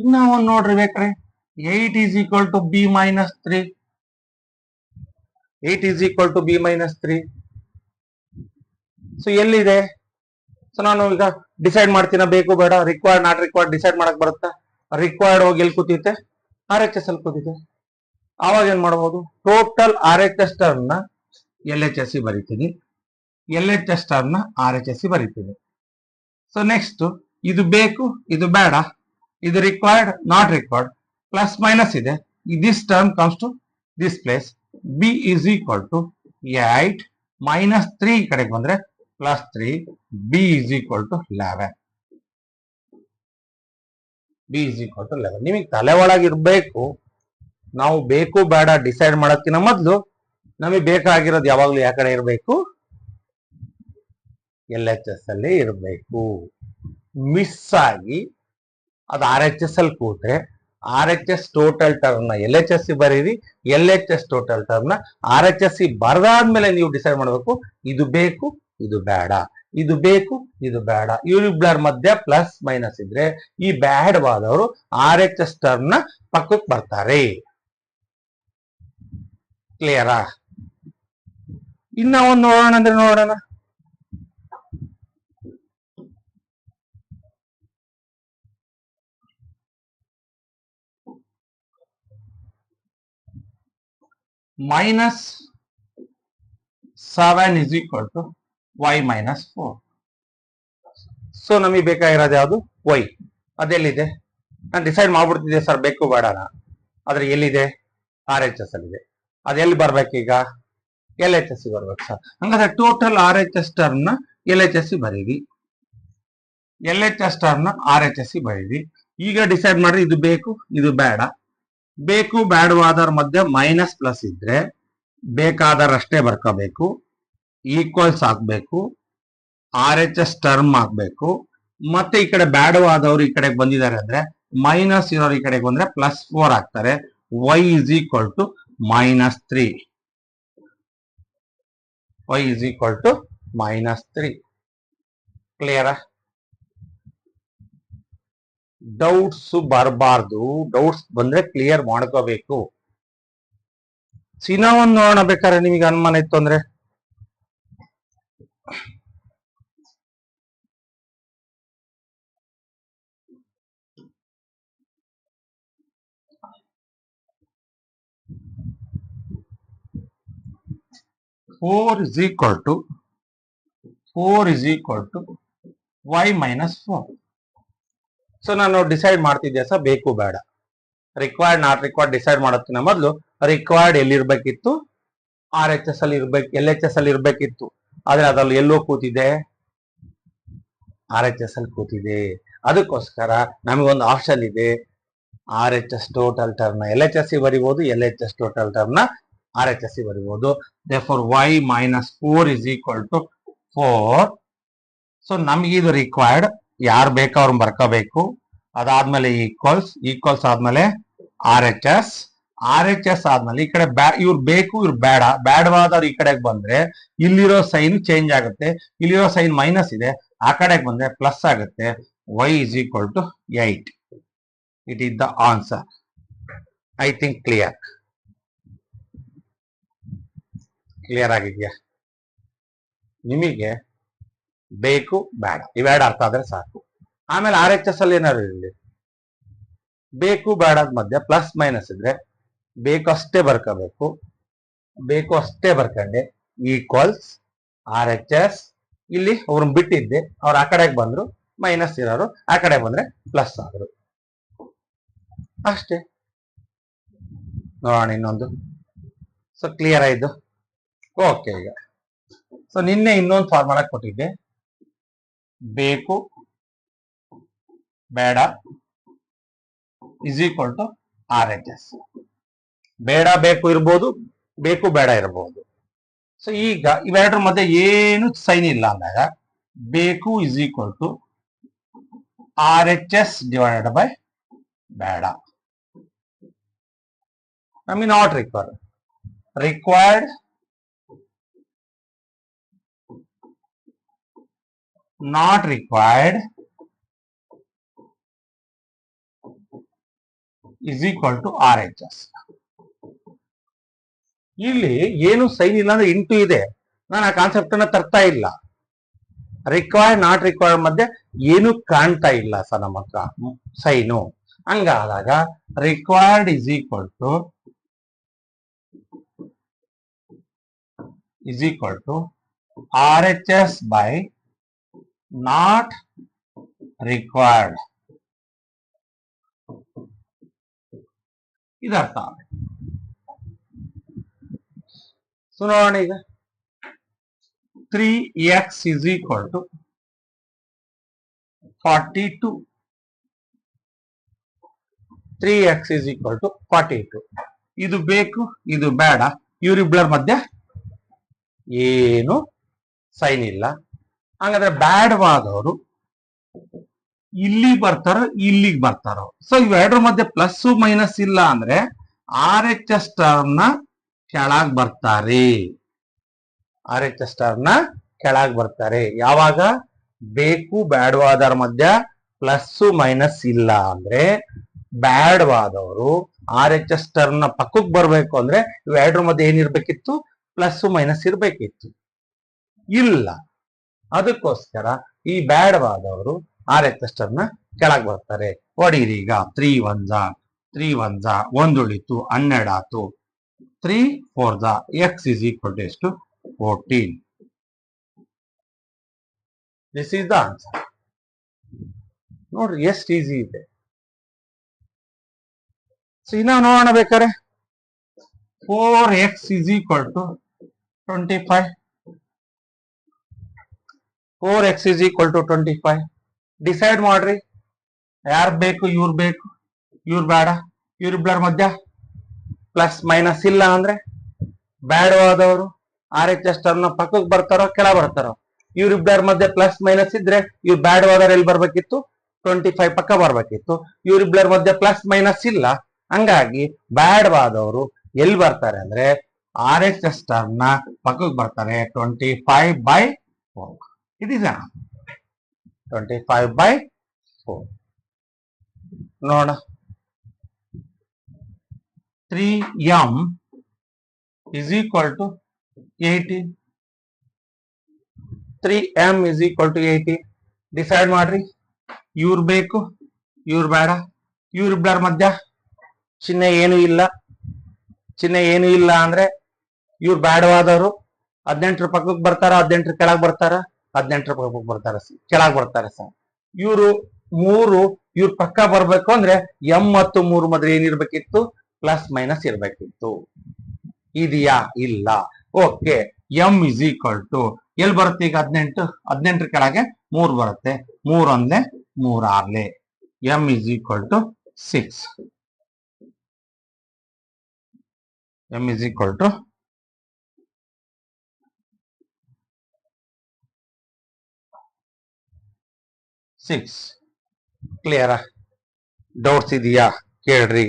[SPEAKER 1] ಇನ್ನ ಒಂದು ನೋಡ್ರಿ ಬೇಕಾರೆ. 8 is equal to b minus 3. 8 is equal to b minus 3. So ಎಲ್ಲಿದೆ? ಸೊ ನಾನು ಈಗ ಡಿಸೈಡ್ ಮಾಡ್ತೀನ ಬೇಕು ಬೇಡ, ರಿಕ್ವೈರ್ಡ್ ನಾಟ್ ರಿಕ್ವೈರ್ಡ್ ಡಿಸೈಡ್ ಮಾಡಕ್ ಬರುತ್ತಾ? ರಿಕ್ವೈರ್ಡ್ ಹೋಗಿ ಎಲ್ಲಿ ಕೂತಿತ್ತೆ? ಆರ್ ಎಚ್ ಎಸ್ ಅಲ್ಲಿ ಕೂತಿದೆ. ಆವಾಗ ಏನ್ ಮಾಡಬಹುದು? Total R H S term ನ ಎಲ್ ಎಚ್ ಎಸ್ ಸಿ ಬರೀತೀನಿ, ಎಲ್ ಎಚ್ ಎಸ್ ಟರ್ಮ್ ನ ಆರ್ ಎಚ್ ಎಸ್ ಸಿ ಬರೀತೀನಿ. ಸೊ ನೆಕ್ಸ್ಟ್ ಇದು ಬೇಕು, ಇದು ಬೇಡ, ಇದು required not required, plus minus ಇದೆ. This term comes to this place. B is equal to 8 -3 ಈ ಕಡೆಗೆ ಬಂದ್ರೆ +3. B is equal to 11. ನಿಮಗೆ ತಲೆ ಒಳಗಿರ್ಬೇಕು. ನಾವು ಬೇಕು ಬೇಡ ಡಿಸೈಡ್ ಮಾಡೋಕ್ಕಿಂತ ಮೊದಲು ನಮಗೆ ಬೇಕಾಗಿರೋದು ಯಾವಾಗ್ಲೂ ಯಾವ ಕಡೆ ಇರಬೇಕು? ಎಲ್ ಎಚ್ ಎಸ್ ಅಲ್ಲಿ ಇರಬೇಕು. ಮಿಸ್ ಆಗಿ ಅದು ಆರ್ ಎಚ್ ಎಸ್ ಅಲ್ಲಿ ಕೂತ್ರೆ R H S total term ನ ಎಲ್ ಎಚ್ ಎಸ್ ಸಿ ಬರೀರಿ, L H S total term ನ ಆರ್ ಎಚ್ ಎಸ್ ಸಿ ಬರದಾದ್ಮೇಲೆ ನೀವು ಡಿಸೈಡ್ ಮಾಡಬೇಕು ಇದು ಬೇಕು, ಇದು ಬೇಡ, ಇದು ಬೇಕು, ಇದು ಬೇಡ. ಇವ್ರಿಬ್ಬರ ಮಧ್ಯ ಪ್ಲಸ್ ಮೈನಸ್ ಇದ್ರೆ ಈ ಬೇಡವಾದವರು ಆರ್ ಎಚ್ ಎಸ್ ಟರ್ಮ್ ನ ಪಕ್ಕಕ್ಕೆ ಬರ್ತಾರೆ. ಕ್ಲಿಯರಾ? ಇನ್ನ ಒಂದು ನೋಡೋಣ ಅಂದ್ರೆ ನೋಡೋಣ. -7 is equal to y minus 4. So ನಮಗೆ ಬೇಕಾಗಿರೋದು ಯಾವುದು? y. ಅದೆಲ್ಲಿದೆ? ನಾನು ಡಿಸೈಡ್ ಮಾಡ್ಬಿಡ್ತಿದ್ದೆ ಸರ್ ಬೇಕು ಬೇಡನ. ಆದ್ರೆ ಎಲ್ಲಿದೆ? ಆರ್ ಎಚ್ ಎಸ್ ಅಲ್ಲಿ ಇದೆ. ಅದೆಲ್ಲಿ ಬರ್ಬೇಕೀಗ? ಎಲ್ ಎಚ್ ಎಸ್ ಸಿ ಬರ್ಬೇಕು ಸರ್. ಹಂಗಾದ್ರೆ total R H S term ನ ಎಲ್ ಎಚ್ ಎಸ್ ಸಿ ಬರೀರಿ, ಎಲ್ ಎಚ್ ಎಸ್ ಟರ್ಮ್ ನ ಆರ್ ಎಚ್ ಎಸ್ ಸಿ ಬರೀರಿ. ಈಗ ಡಿಸೈಡ್ ಮಾಡ್ರಿ ಇದು ಬೇಕು, ಇದು ಬೇಡ. ಬೇಕು ಬೇಡವಾದರ ಮಧ್ಯೆ ಮೈನಸ್ ಪ್ಲಸ್ ಇದ್ರೆ ಬೇಕಾದರಷ್ಟೇ ಬರ್ಕೋಬೇಕು, ಈಕ್ವಲ್ಸ್ ಹಾಕ್ಬೇಕು, ಆರ್ ಎಚ್ ಎಸ್ ಟರ್ಮ್ ಹಾಕ್ಬೇಕು. ಮತ್ತೆ ಈ ಕಡೆ ಬೇಡವಾದವರು ಈ ಕಡೆಗೆ ಬಂದಿದ್ದಾರೆ ಅಂದ್ರೆ ಮೈನಸ್ ಇರೋರು ಈ ಕಡೆಗೆ ಬಂದ್ರೆ +4 ಹಾಕ್ತಾರೆ. y is equal to -3. y is equal to -3. ಕ್ಲಿಯರಾ? ಡೌಟ್ಸ್ ಬರಬಾರ್ದು. ಡೌಟ್ಸ್ ಬಂದ್ರೆ ಕ್ಲಿಯರ್ ಮಾಡ್ಕೋಬೇಕು. ಸಿನಾ ಒಂದು ನೋಡೋಣ ಬೇಕಾದ್ರೆ ನಿಮಗೆ ಅನುಮಾನ ಇತ್ತು ಅಂದ್ರೆ. Four is equal to y minus 4. So ನಾನು ಡಿಸೈಡ್ ಮಾಡ್ತಿದ್ದೆ ಸರ್ ಬೇಕು ಬೇಡ, ರಿಕ್ವೈರ್ಡ್ ನಾಟ್ ರಿಕ್ವೈರ್ಡ್ ಡಿಸೈಡ್ ಮಾಡೋದಕ್ಕಿಂತ ಮೊದಲು ರಿಕ್ವೈರ್ಡ್ ಎಲ್ಲಿರ್ಬೇಕಿತ್ತು, RHS ಅಲ್ಲಿ ಇರ್ಬೇಕು, LHS ಅಲ್ಲಿ ಇರ್ಬೇಕಿತ್ತು. ಆದ್ರೆ ಅದ್ರಲ್ಲಿ ಎಲ್ಲೋ ಕೂತಿದೆ, RHS ಅಲ್ಲಿ ಕೂತಿದೆ. ಅದಕ್ಕೋಸ್ಕರ ನಮಗೊಂದು ಆಪ್ಷನ್ ಇದೆ, RHS ಟೋಟಲ್ ಟರ್ಮ್ ನ LHS ಬರಿಬಹುದು, LHS ಟೋಟಲ್ ಟರ್ಮ್ ನ RHS ಬರಿಬಹುದು. therefore y minus 4 is equal to 4. So ನಮ್ಗೆ ಇದು ರಿಕ್ವೈರ್ಡ್, ಯಾರು ಬೇಕೋ ಅವ್ರನ್ನ ಬರ್ಕೋಬೇಕು. ಅದಾದ್ಮೇಲೆ ಈಕ್ವಲ್ಸ್ ಆದ್ಮೇಲೆ RHS ಆದ್ಮೇಲೆ ಈ ಕಡೆ ಇವ್ರು ಬೇಕು ಇವ್ರು ಬೇಡವಾದವ್ರು ಈ ಕಡೆಗೆ ಬಂದ್ರೆ ಇಲ್ಲಿರೋ ಸೈನ್ ಚೇಂಜ್ ಆಗುತ್ತೆ, ಇಲ್ಲಿರೋ ಸೈನ್ ಮೈನಸ್ ಇದೆ, ಆ ಕಡೆಗೆ ಬಂದ್ರೆ ಪ್ಲಸ್ ಆಗುತ್ತೆ. y is equal to 8. It is the answer. I think clear ಆಗಿದ್ಯಾ? ನಿಮಗೆ ಬೇಕು ಬೇಡ ಇವೆರಡು ಅರ್ಥ ಆದ್ರೆ ಸಾಕು. ಆಮೇಲೆ RHS ಅಲ್ಲಿ ಏನಾದ್ರು ಇರಲಿ, ಬೇಕು ಬೇಡದ ಮಧ್ಯೆ ಪ್ಲಸ್ ಮೈನಸ್ ಇದ್ರೆ ಬೇಕು ಅಷ್ಟೇ ಬರ್ಕೋಬೇಕು, ಬೇಕು ಅಷ್ಟೇ ಬರ್ಕೊಂಡೆ ಈಕ್ವಲ್ಸ್ RHS. ಇಲ್ಲಿ ಅವ್ರನ್ನ ಬಿಟ್ಟಿದ್ದೆ, ಅವ್ರು ಆ ಕಡೆಗೆ ಬಂದ್ರು ಮೈನಸ್ ಇರೋರು, ಆ ಕಡೆ ಬಂದ್ರೆ ಪ್ಲಸ್ ಆದ್ರು, ಅಷ್ಟೇ. ನೋಡೋಣ ಇನ್ನೊಂದು. ಸೊ ಕ್ಲಿಯರ್ ಆಯ್ತು? ಓಕೆ. ಈಗ ಸೊ ನಿನ್ನೆ ಇನ್ನೊಂದು ಫಾರ್ಮುಲಾ ಕೊಟ್ಟಿದ್ದೆ, ಬೇಕು ಬೇಡ ಇಸ್ ಈಕ್ವಲ್ ಟು RHS. ಬೇಡ ಬೇಕು ಇರ್ಬೋದು, ಬೇಕು ಬೇಡ ಇರಬಹುದು. ಸೊ ಈಗ ಇವೆರಡರ ಮಧ್ಯೆ ಏನು ಸೈನ್ ಇಲ್ಲ ಅಂದಾಗ ಬೇಕು is equal to RHS divided by ಬೇಡ. ನಮಗೆ not required not required is equal to RHS. ಇಲ್ಲಿ ಏನು ಸೈನ್ ಇಲ್ಲ ಅಂದ್ರೆ ಇಂಟು ಇದೆ, ನಾನು ಆ ಕಾನ್ಸೆಪ್ಟ್ ಅನ್ನ ತರ್ತಾ ಇಲ್ಲ. ರಿಕ್ವೈರ್ಡ್ ನಾಟ್ ರಿಕ್ವೈರ್ಡ್ ಮಧ್ಯೆ ಏನು ಕಾಣ್ತಾ ಇಲ್ಲ ಸರ್ ನಮ್ಮ ಹತ್ರ ಸೈನು. ಹಂಗಾದಾಗ required is equal to RHS by not required. ಇದರ್ಥ. ಸೊ ನೋಡೋಣ ಈಗ 3x is equal to 42. 3x is equal to 42. ಇದು ಬೇಕು ಇದು ಬೇಡ, ಇವರಿಬ್ಬರ ಮಧ್ಯೆ ಏನು ಸೈನ್ ಇಲ್ಲ. ಹಾಗಾದ್ರೆ ಬೇಡವಾದವರು ಇಲ್ಲಿ ಬರ್ತಾರೋ ಇಲ್ಲಿಗೆ ಬರ್ತಾರೋ. ಸೊ ಇವೆರಡರ ಮಧ್ಯೆ ಪ್ಲಸ್ ಮೈನಸ್ ಇಲ್ಲ ಅಂದ್ರೆ RHS ಟರ್ಮ್ ನ ಕೆಳಗ್ ಬರ್ತಾರೆ, RHS ಟರ್ಮ್ ನ ಕೆಳಗ್ ಬರ್ತಾರೆ. ಯಾವಾಗ ಬೇಕು ಬೇಡವಾದವ್ರ ಮಧ್ಯ ಪ್ಲಸ್ ಮೈನಸ್ ಇಲ್ಲ ಅಂದ್ರೆ ಬೇಡವಾದವರು RHS ಟರ್ಮ್ ನ ಪಕ್ಕಕ್ಕೆ ಬರ್ಬೇಕು ಅಂದ್ರೆ ಇವೆರಡರ ಮಧ್ಯೆ ಏನಿರ್ಬೇಕಿತ್ತು, ಪ್ಲಸ್ ಮೈನಸ್ ಇರ್ಬೇಕಿತ್ತು, ಇಲ್ಲ. ಅದಕ್ಕೋಸ್ಕರ ಈ ಬೇಡವಾದವರು RHS ಟರ್ಮ್ ನ ಕೆಳಗ್ ಬರ್ತಾರೆ. ಹೊಡೀರಿ ಈಗ 3 1 1 ಉಳಿತು 12 ಆತು, 3 4 x is equal to 14. This is the answer. ನೋಡ್ರಿ ಎಷ್ಟು ಈಸಿ ಇದೆ. ಸೊ ಇನ್ನ ನೋಡೋಣ ಬೇಕಾರೆ 4x is equal to 25. 4x is equal to 25. Decide ಮಾಡ್ರಿ, ಯಾರು ಬೇಕು ಇವ್ರು ಬೇಡ, ಇವ್ರಿಬ್ಬರ ಮಧ್ಯ ಪ್ಲಸ್ ಮೈನಸ್ ಇಲ್ಲ ಅಂದ್ರೆ ಬೇಡವಾದವರು RHS ಟರ್ಮ್ ನ ಪಕ್ಕಕ್ಕೆ ಬರ್ತಾರೋ ಕೆಳ ಬರ್ತಾರೋ. ಇವ್ರಿಬ್ಬರ ಮಧ್ಯೆ ಪ್ಲಸ್ ಮೈನಸ್ ಇದ್ರೆ ಇವ್ರು ಬೇಡವಾದವ್ರು ಎಲ್ಲಿ ಬರ್ಬೇಕಿತ್ತು, 25 ಪಕ್ಕ ಬರ್ಬೇಕಿತ್ತು. ಇವ್ರಿಬ್ಬರ ಮಧ್ಯೆ ಪ್ಲಸ್ ಮೈನಸ್ ಇಲ್ಲ, ಹಂಗಾಗಿ ಬೇಡವಾದವರು ಎಲ್ಲಿ ಬರ್ತಾರೆ ಅಂದ್ರೆ RHS ಟರ್ಮ್ ನ ಪಕ್ಕಕ್ಕೆ ಬರ್ತಾರೆ, 25/4. It is 25/4. ನೋಡ 3m is equal to 18. 3m is equal to 18. Decide ಮಾಡ್ರಿ, ಇವ್ರು ಬೇಕು ಇವ್ರು ಬೇಡ, ಇವ್ರಿಬ್ಬರ ಮಧ್ಯ ಚಿಹ್ನೆ ಏನು ಇಲ್ಲ ಅಂದ್ರೆ ಇವ್ರು ಬೇಡವಾದವರು 18 ಪಕ್ಕಕ್ಕೆ ಬರ್ತಾರ, 18 ಕೆಳಗೆ ಬರ್ತಾರ. 18ರ ಪಕ್ಕಕ್ಕೆ ಬರ್ತಾರೆ ಕೆಳಗೆ ಬರ್ತಾರೆ ಸರ್. ಇವರು ಇವ್ರ ಪಕ್ಕ ಬರ್ಬೇಕು ಅಂದ್ರೆ ಎಂ ಮತ್ತು 3 ಮಧ್ಯೆ ಏನಿರ್ಬೇಕಿತ್ತು, ಪ್ಲಸ್ ಮೈನಸ್ ಇರ್ಬೇಕಿತ್ತು. ಇದೆಯಾ? ಇಲ್ಲ. Okay, M is equal to ಎಲ್ಲಿ ಬರುತ್ತೆ ಈಗ 18 ಕೆಳಗೆ 3 ಬರುತ್ತೆ. 3 ಒಂದೇ 3 ಆರ್ಲೆ. M is equal to 6. M is equal to 6. ಕ್ಲಿಯರಾ? ಡೌಟ್ಸ್ ಇದೆಯಾ ಕೇಳ್ರಿ.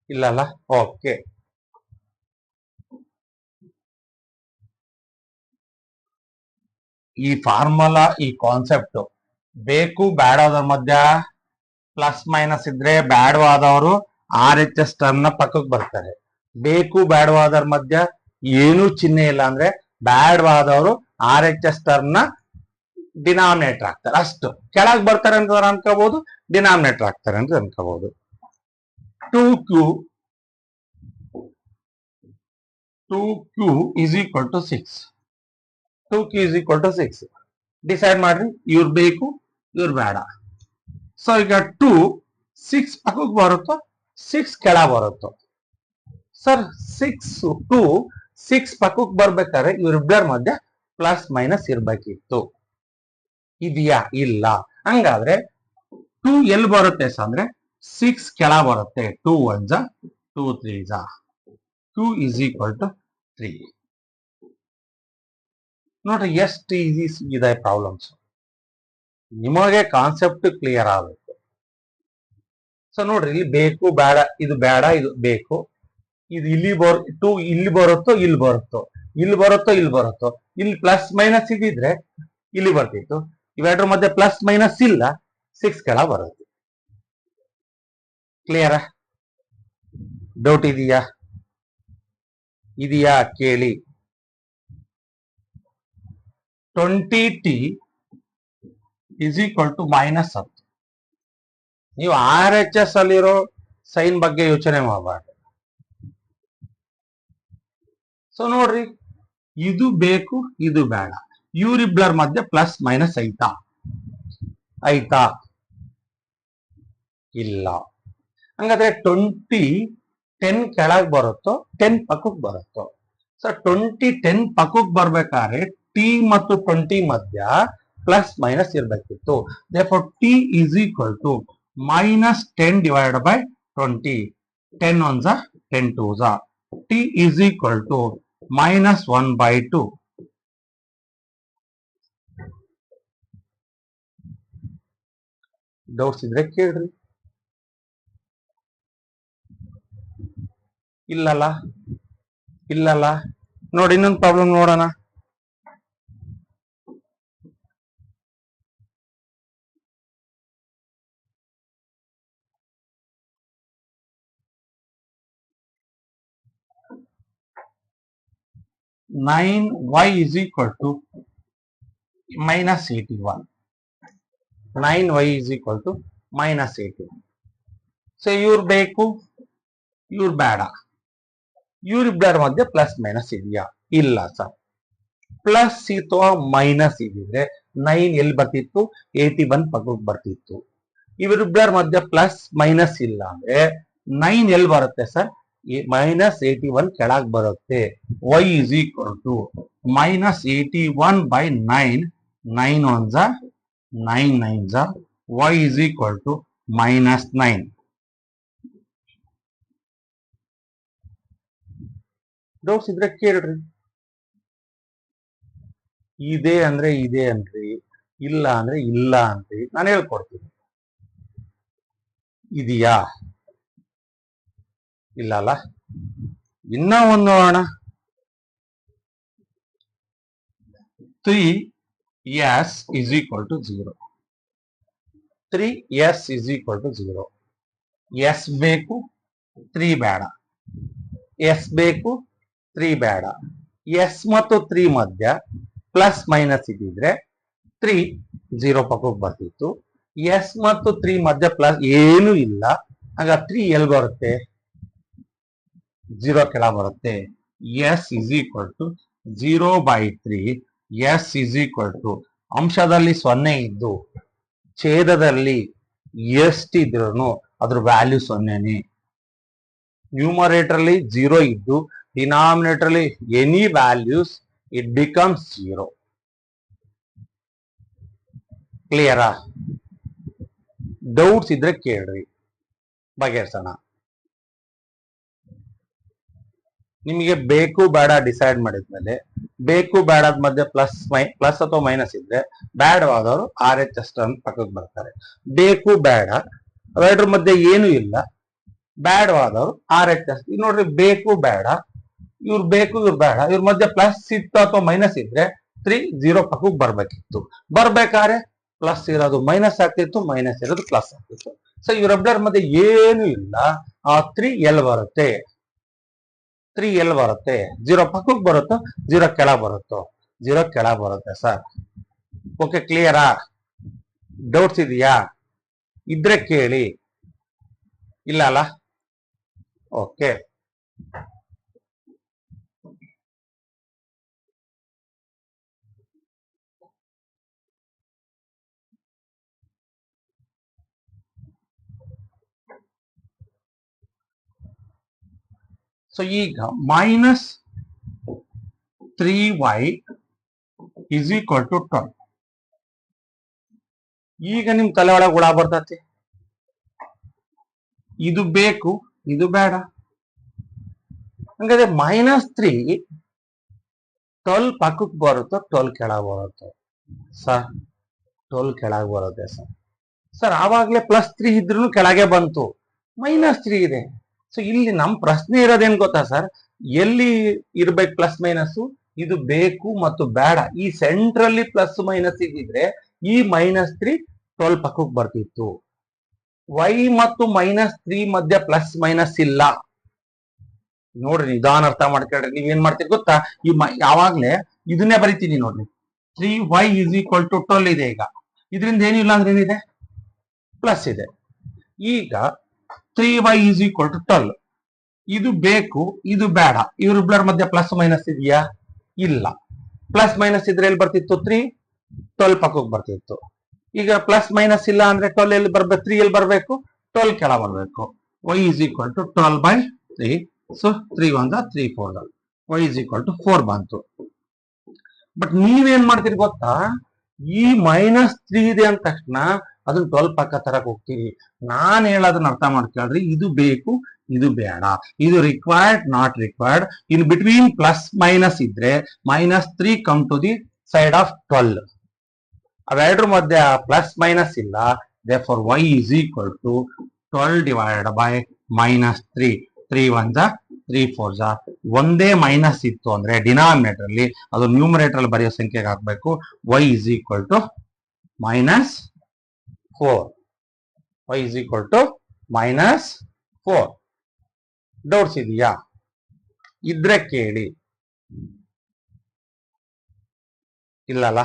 [SPEAKER 1] ಇಲ್ಲಲ್ಲ? ಓಕೆ. ಈ ಫಾರ್ಮುಲಾ, ಈ ಕಾನ್ಸೆಪ್ಟ್ ಬೇಕು ಬೇಡವಾದ್ರ ಮಧ್ಯ ಪ್ಲಸ್ ಮೈನಸ್ ಇದ್ರೆ ಬೇಡವಾದವರು RHS ಟರ್ಮ್ ನ ಪಕ್ಕಕ್ಕೆ ಬರ್ತಾರೆ. ಬೇಕು ಬೇಡವಾದರ ಮಧ್ಯ ಏನು ಚಿಹ್ನೆ ಇಲ್ಲ ಅಂದ್ರೆ ಬೇಡವಾದವರು RHS ಟರ್ಮ್ ನ ಡಿನಾಮಿನೇಟರ್ ಆಗ್ತಾರೆ. ಅಷ್ಟು ಕೆಳಗೆ ಬರ್ತಾರೆ ಅಂತ ಅನ್ಕೋಬಹುದು, ಡಿನಾಮಿನೇಟರ್ ಆಗ್ತಾರೆ ಅಂತ ಅನ್ಕೋಬಹುದು. 2q is equal to 6. 2q is equal to 6. Decide ಮಾಡ್ರಿ, ಇವ್ರು ಬೇಕು ಇವ್ರು ಬೇಡ. ಸೊ ಈಗ 6 ಪಕ್ಕಕ್ಕೆ ಬರುತ್ತೋ 6 ಕೆಳ ಬರುತ್ತೋ? ಸರ್ 6 ಪಕ್ಕಕ್ಕೆ ಬರ್ಬೇಕಾದ್ರೆ ಇವ್ರಿಬ್ಬರ ಮಧ್ಯೆ ಪ್ಲಸ್ ಮೈನಸ್ ಇರ್ಬೇಕಿತ್ತು. ಇದೆಯಾ? ಇಲ್ಲ. ಹಂಗಾದ್ರೆ 2 ಎಲ್ಲಿ ಬರುತ್ತೆ ಅಂದ್ರೆ 6 ಕೆಳ ಬರುತ್ತೆ. 2 1 2 3 q is equal to 3. ನೋಡ್ರಿ ಎಷ್ಟು ಈಸಿ ಇದೆ ಪ್ರಾಬ್ಲಮ್ಸ್. ನಿಮಗೆ ಕಾನ್ಸೆಪ್ಟ್ ಕ್ಲಿಯರ್ ಆಗಬೇಕು. ಸೊ ನೋಡ್ರಿ, ಇಲ್ಲಿ ಬೇಕು ಬೇಡ, ಇದು ಬೇಡ ಇದು ಬೇಕು, ಇದು ಇಲ್ಲಿ 2 ಇಲ್ಲಿ ಬರುತ್ತೋ ಇಲ್ಲಿ ಬರುತ್ತೋ, ಇಲ್ಲಿ ಬರುತ್ತೋ ಇಲ್ಲಿ ಬರುತ್ತೋ, ಇಲ್ಲಿ ಪ್ಲಸ್ ಮೈನಸ್ ಇದ್ದಿದ್ರೆ ಇಲ್ಲಿ ಬರ್ತಿತ್ತು. ಇವೆರಡರ ಮಧ್ಯೆ ಪ್ಲಸ್ ಮೈನಸ್ ಇಲ್ಲ, 6 ಕೆಳ ಬರುತ್ತೆ. ಕ್ಲಿಯರಾ? ಡೌಟ್ ಇದೆಯಾ? ಕೇಳಿ. 20t is equal to -10. ನೀವು RHS ಅಲ್ಲಿರೋ ಸೈನ್ ಬಗ್ಗೆ ಯೋಚನೆ ಮಾಡಬಾರ್ದು. ಸೊ ನೋಡ್ರಿ, ಇದು ಬೇಕು ಇದು ಬೇಡ, ಇವ್ರಿಬ್ಲರ್ ಮಧ್ಯೆ ಪ್ಲಸ್ ಮೈನಸ್ ಐತಾ? ಇಲ್ಲ. ಹಂಗಾದ್ರೆ 10 ಕೆಳಗೆ ಬರುತ್ತೋ 10 ಪಕ್ಕಕ್ಕೆ ಬರುತ್ತೋ? ಸೊ 10 ಪಕ್ಕಕ್ಕೆ ಬರ್ಬೇಕಾದ್ರೆ t ಮತ್ತು 20 ಮಧ್ಯ ಪ್ಲಸ್ ಮೈನಸ್ ಇರ್ಬೇಕಿತ್ತು. therefore t is equal to -10 divided by 20. 10 1s 10 2s. t is equal to -1/2. Doubts ಇದ್ರೆ ಕೇಳ್ರಿ. ಇಲ್ಲಲ್ಲ? ನೋಡಿ, ಇನ್ನೊಂದು ಪ್ರಾಬ್ಲಮ್ ನೋಡೋಣ. y is equal to -81. 9y is equal to -81. So ಇವ್ರು ಬೇಕು ಇವ್ರು ಬೇಡ, ಇವ್ರಿಬ್ಬರ ಮಧ್ಯೆ ಪ್ಲಸ್ ಮೈನಸ್ ಇದೆಯಾ? ಇಲ್ಲ ಸರ್. ಪ್ಲಸ್ ಅಥವಾ ಮೈನಸ್ ಇದ್ದಿದ್ರೆ 9 ಎಲ್ಲಿ ಬರ್ತಿತ್ತು? 81 ಪಕ್ಕಕ್ಕೆ ಬರ್ತಿತ್ತು. ಇವರಿಬ್ಬರ ಮಧ್ಯೆ ಪ್ಲಸ್ ಮೈನಸ್ ಇಲ್ಲ ಅಂದ್ರೆ 9 ಎಲ್ಲಿ ಬರುತ್ತೆ ಸರ್? -81 ಕೆಳಗೆ ಬರುತ್ತೆ. y is equal to -81/9. 9 1s 9 9s. y is equal to -9. Doubts ಇದ್ರೆ ಕೇಳ್ರಿ. ಇದೆ ಅಂದ್ರೆ ಇದೆ ಅನ್ರಿ, ಇಲ್ಲ ಅಂದ್ರೆ ಇಲ್ಲ ಅನ್ರಿ, ನಾನು ಹೇಳ್ಕೊಡ್ತೀನಿ. ಇದೆಯಾ? ಇಲ್ಲ ಅಲ್ಲ? ಇನ್ನ ಒಂದು ನೋಡೋಣ. 3s is equal to 0. 3s is equal to 0. s ಬೇಕು 3 ಬೇಡ, s ಬೇಕು 3 ಬೇಡ. s ಮತ್ತು 3 ಮಧ್ಯ ಪ್ಲಸ್ ಮೈನಸ್ ಇದ್ದಿದ್ರೆ 3 0 ಪಕ್ಕಕ್ಕೆ ಬರ್ತಿತ್ತು. s ಮತ್ತು 3 ಮಧ್ಯ ಪ್ಲಸ್ ಏನು ಇಲ್ಲ, ಆಗ 3 ಎಲ್ಲಿ ಬರುತ್ತೆ? 0 ಕೆಳ ಬರುತ್ತೆ. s is equal to 0/3 S is equal to ಅಂಶದಲ್ಲಿ 0 ಇದ್ದು ಛೇದದಲ್ಲಿ ಎಷ್ಟಿದ್ರು ಅದ್ರ ವ್ಯಾಲ್ಯೂ 0ನೇ. ನ್ಯೂಮರೇಟರ್ ಅಲ್ಲಿ 0 ಇದ್ದು ಡಿನಾಮಿನೇಟರ್ ಅಲ್ಲಿ ಎನಿ ವ್ಯಾಲ್ಯೂಸ್ ಇಟ್ ಬಿಕಮ್ಸ್ 0. ಕ್ಲಿಯರಾ? ಡೌಟ್ಸ್ ಇದ್ರೆ ಕೇಳ್ರಿ, ಬಗೆಹರಿಸೋಣ. ನಿಮಗೆ ಬೇಕು ಬೇಡ ಡಿಸೈಡ್ ಮಾಡಿದ್ಮೇಲೆ ಬೇಕು ಬೇಡದ ಮಧ್ಯೆ ಪ್ಲಸ್ ಅಥವಾ ಮೈನಸ್ ಇದ್ರೆ ಬೇಡವಾದವರು RHS ಅಂತ ಪಕ್ಕಕ್ಕೆ ಬರ್ತಾರೆ. ಬೇಕು ಬೇಡ ಅವೆರಡರ ಮಧ್ಯೆ ಏನು ಇಲ್ಲ, ಬೇಡವಾದವರು RHS. ಈಗ ನೋಡ್ರಿ, ಬೇಕು ಬೇಡ, ಇವ್ರು ಬೇಕು ಇವ್ರು ಬೇಡ, ಇವ್ರ ಮಧ್ಯೆ ಪ್ಲಸ್ ಇತ್ತು ಅಥವಾ ಮೈನಸ್ ಇದ್ರೆ 3 0 ಪಕ್ಕಕ್ಕೆ ಬರ್ಬೇಕಿತ್ತು. ಬರ್ಬೇಕಾದ್ರೆ ಪ್ಲಸ್ ಇರೋದು ಮೈನಸ್ ಆಗ್ತಿತ್ತು, ಮೈನಸ್ ಇರೋದು ಪ್ಲಸ್ ಆಗ್ತಿತ್ತು. ಸೊ ಇವರೊಬ್ಬರ ಮಧ್ಯೆ ಏನು ಇಲ್ಲ. ಆ 3 ಎಲ್ಲಿ ಬರುತ್ತೆ? 3 ಎಲ್ಲಿ ಬರುತ್ತೆ? 0 ಪಕ್ಕಕ್ಕೆ ಬರುತ್ತೋ 0 ಕೆಳಗೆ ಬರುತ್ತೋ? 0 ಕೆಳಗೆ ಬರುತ್ತೆ ಸರ್. ಓಕೆ, ಕ್ಲಿಯರಾ? ಡೌಟ್ಸ್ ಇದೆಯಾ? ಇದ್ರೆ ಕೇಳಿ. ಇಲ್ಲ ಅಲ್ಲ? ಓಕೆ. ಸೊ ಈಗ -3y ಇಸ್ ಈಕ್ವಲ್ ಟು 12. ಈಗ ನಿಮ್ ತಲೆ ಒಳಗೆ ಹುಳ ಬರ್ತತಿ. ಇದು ಬೇಕು, ಇದು ಬೇಡ. ಹಂಗಾದ್ರೆ -3 12 ಪಕ್ಕಕ್ಕೆ ಬರುತ್ತೋ 12 ಕೆಳಗೆ ಬರುತ್ತೋ? ಸರ್ 12 ಕೆಳಗೆ ಬರುತ್ತೆ ಸರ್. ಸರ್ ಆವಾಗ್ಲೇ +3 ಇದ್ರೂ ಕೆಳಗೆ ಬಂತು, -3 ಇದೆ. ಸೊ ಇಲ್ಲಿ ನಮ್ ಪ್ರಶ್ನೆ ಇರೋದೇನ್ ಗೊತ್ತಾ ಸರ್? ಎಲ್ಲಿ ಇರ್ಬೇಕು ಪ್ಲಸ್ ಮೈನಸ್? ಇದು ಬೇಕು ಮತ್ತು ಬೇಡ ಈ ಸೆಂಟ್ರಲ್ಲಿ ಪ್ಲಸ್ ಮೈನಸ್ ಇದ್ದಿದ್ರೆ ಈ -3 12 ಪಕ್ಕಕ್ಕೆ ಬರ್ತಿತ್ತು. y ಮತ್ತು -3 ಮಧ್ಯ ಪ್ಲಸ್ ಮೈನಸ್ ಇಲ್ಲ. ನೋಡ್ರಿ, ನಿಧಾನ ಅರ್ಥ ಮಾಡ್ಕೊಳ್ರಿ. ನೀವೇನ್ ಮಾಡ್ತೀರಿ ಗೊತ್ತಾ? ಈ ಯಾವಾಗ್ಲೇ ಇದನ್ನೇ ಬರಿತೀನಿ ನೋಡ್ರಿ. 3y ಇಸ್ ಈಕ್ವಲ್ ಟು 12 ಇದೆ. ಈಗ ಇದರಿಂದ ಏನಿಲ್ಲ ಅಂದ್ರೆ ಏನಿದೆ? ಪ್ಲಸ್ ಇದೆ. ಈಗ 3y ಇಸ್ ಈಕ್ವಲ್ ಟು 12. ಇದು ಬೇಕು, ಇದು ಬೇಡ. ಇವ್ರಿಬ್ಬರ ಮಧ್ಯೆ ಪ್ಲಸ್ ಮೈನಸ್ ಇದೆಯಾ? ಇಲ್ಲ. ಪ್ಲಸ್ ಮೈನಸ್ ಇದ್ರೆ ಎಲ್ಲಿ ಬರ್ತಿತ್ತು? 3 12 ಪಕ್ಕಕ್ಕೆ ಬರ್ತಿತ್ತು. ಈಗ ಪ್ಲಸ್ ಮೈನಸ್ ಇಲ್ಲ ಅಂದ್ರೆ 12 ಎಲ್ಲಿ ಬರ್ಬೇಕು? 3 ಎಲ್ಲಿ ಬರ್ಬೇಕು? 12 ಕೆಳ ಬರ್ಬೇಕು. y is equal to 12/3. ಸೊ 3 1 3 4 y ಇಸ್ ಈಕ್ವಲ್ ಟು 4 ಬಂತು. ಬಟ್ ನೀವೇನ್ ಮಾಡ್ತೀರಿ ಗೊತ್ತಾ? ಈ -3 ಇದೆ ಅಂದ ತಕ್ಷಣ ಅದನ್ನ 12 ಪಕ್ಕ ತರಕ್ ಹೋಗ್ತೀರಿ. ನಾನ್ ಹೇಳೋದನ್ನ ಅರ್ಥ ಮಾಡ್ಕೊಳ್ರಿ. ಇದು ಬೇಕು, ಇದು ಬೇಡ, ಇದು required not required. In between plus minus ಇದ್ರೆ -3 come to the side of 12. ಅವೆರಡರ ಮಧ್ಯೆ ಪ್ಲಸ್ ಮೈನಸ್ ಇಲ್ಲ. therefore y is equal to 12 divided by -3. 3 1 3 4 ಒಂದೇ ಮೈನಸ್ ಇತ್ತು ಅಂದ್ರೆ ಡಿನಾಮಿನೇಟರ್ ಅಲ್ಲಿ ಅದು ನ್ಯೂಮರೇಟರ್ ಅಲ್ಲಿ ಬರೆಯೋ ಸಂಖ್ಯೆಗೆ ಹಾಕ್ಬೇಕು. y is equal to -4. y is equal to -4. Doubts ಇದೆಯಾ? ಇದ್ರೆ ಕೇಳಿ. ಇಲ್ಲಲ್ಲ?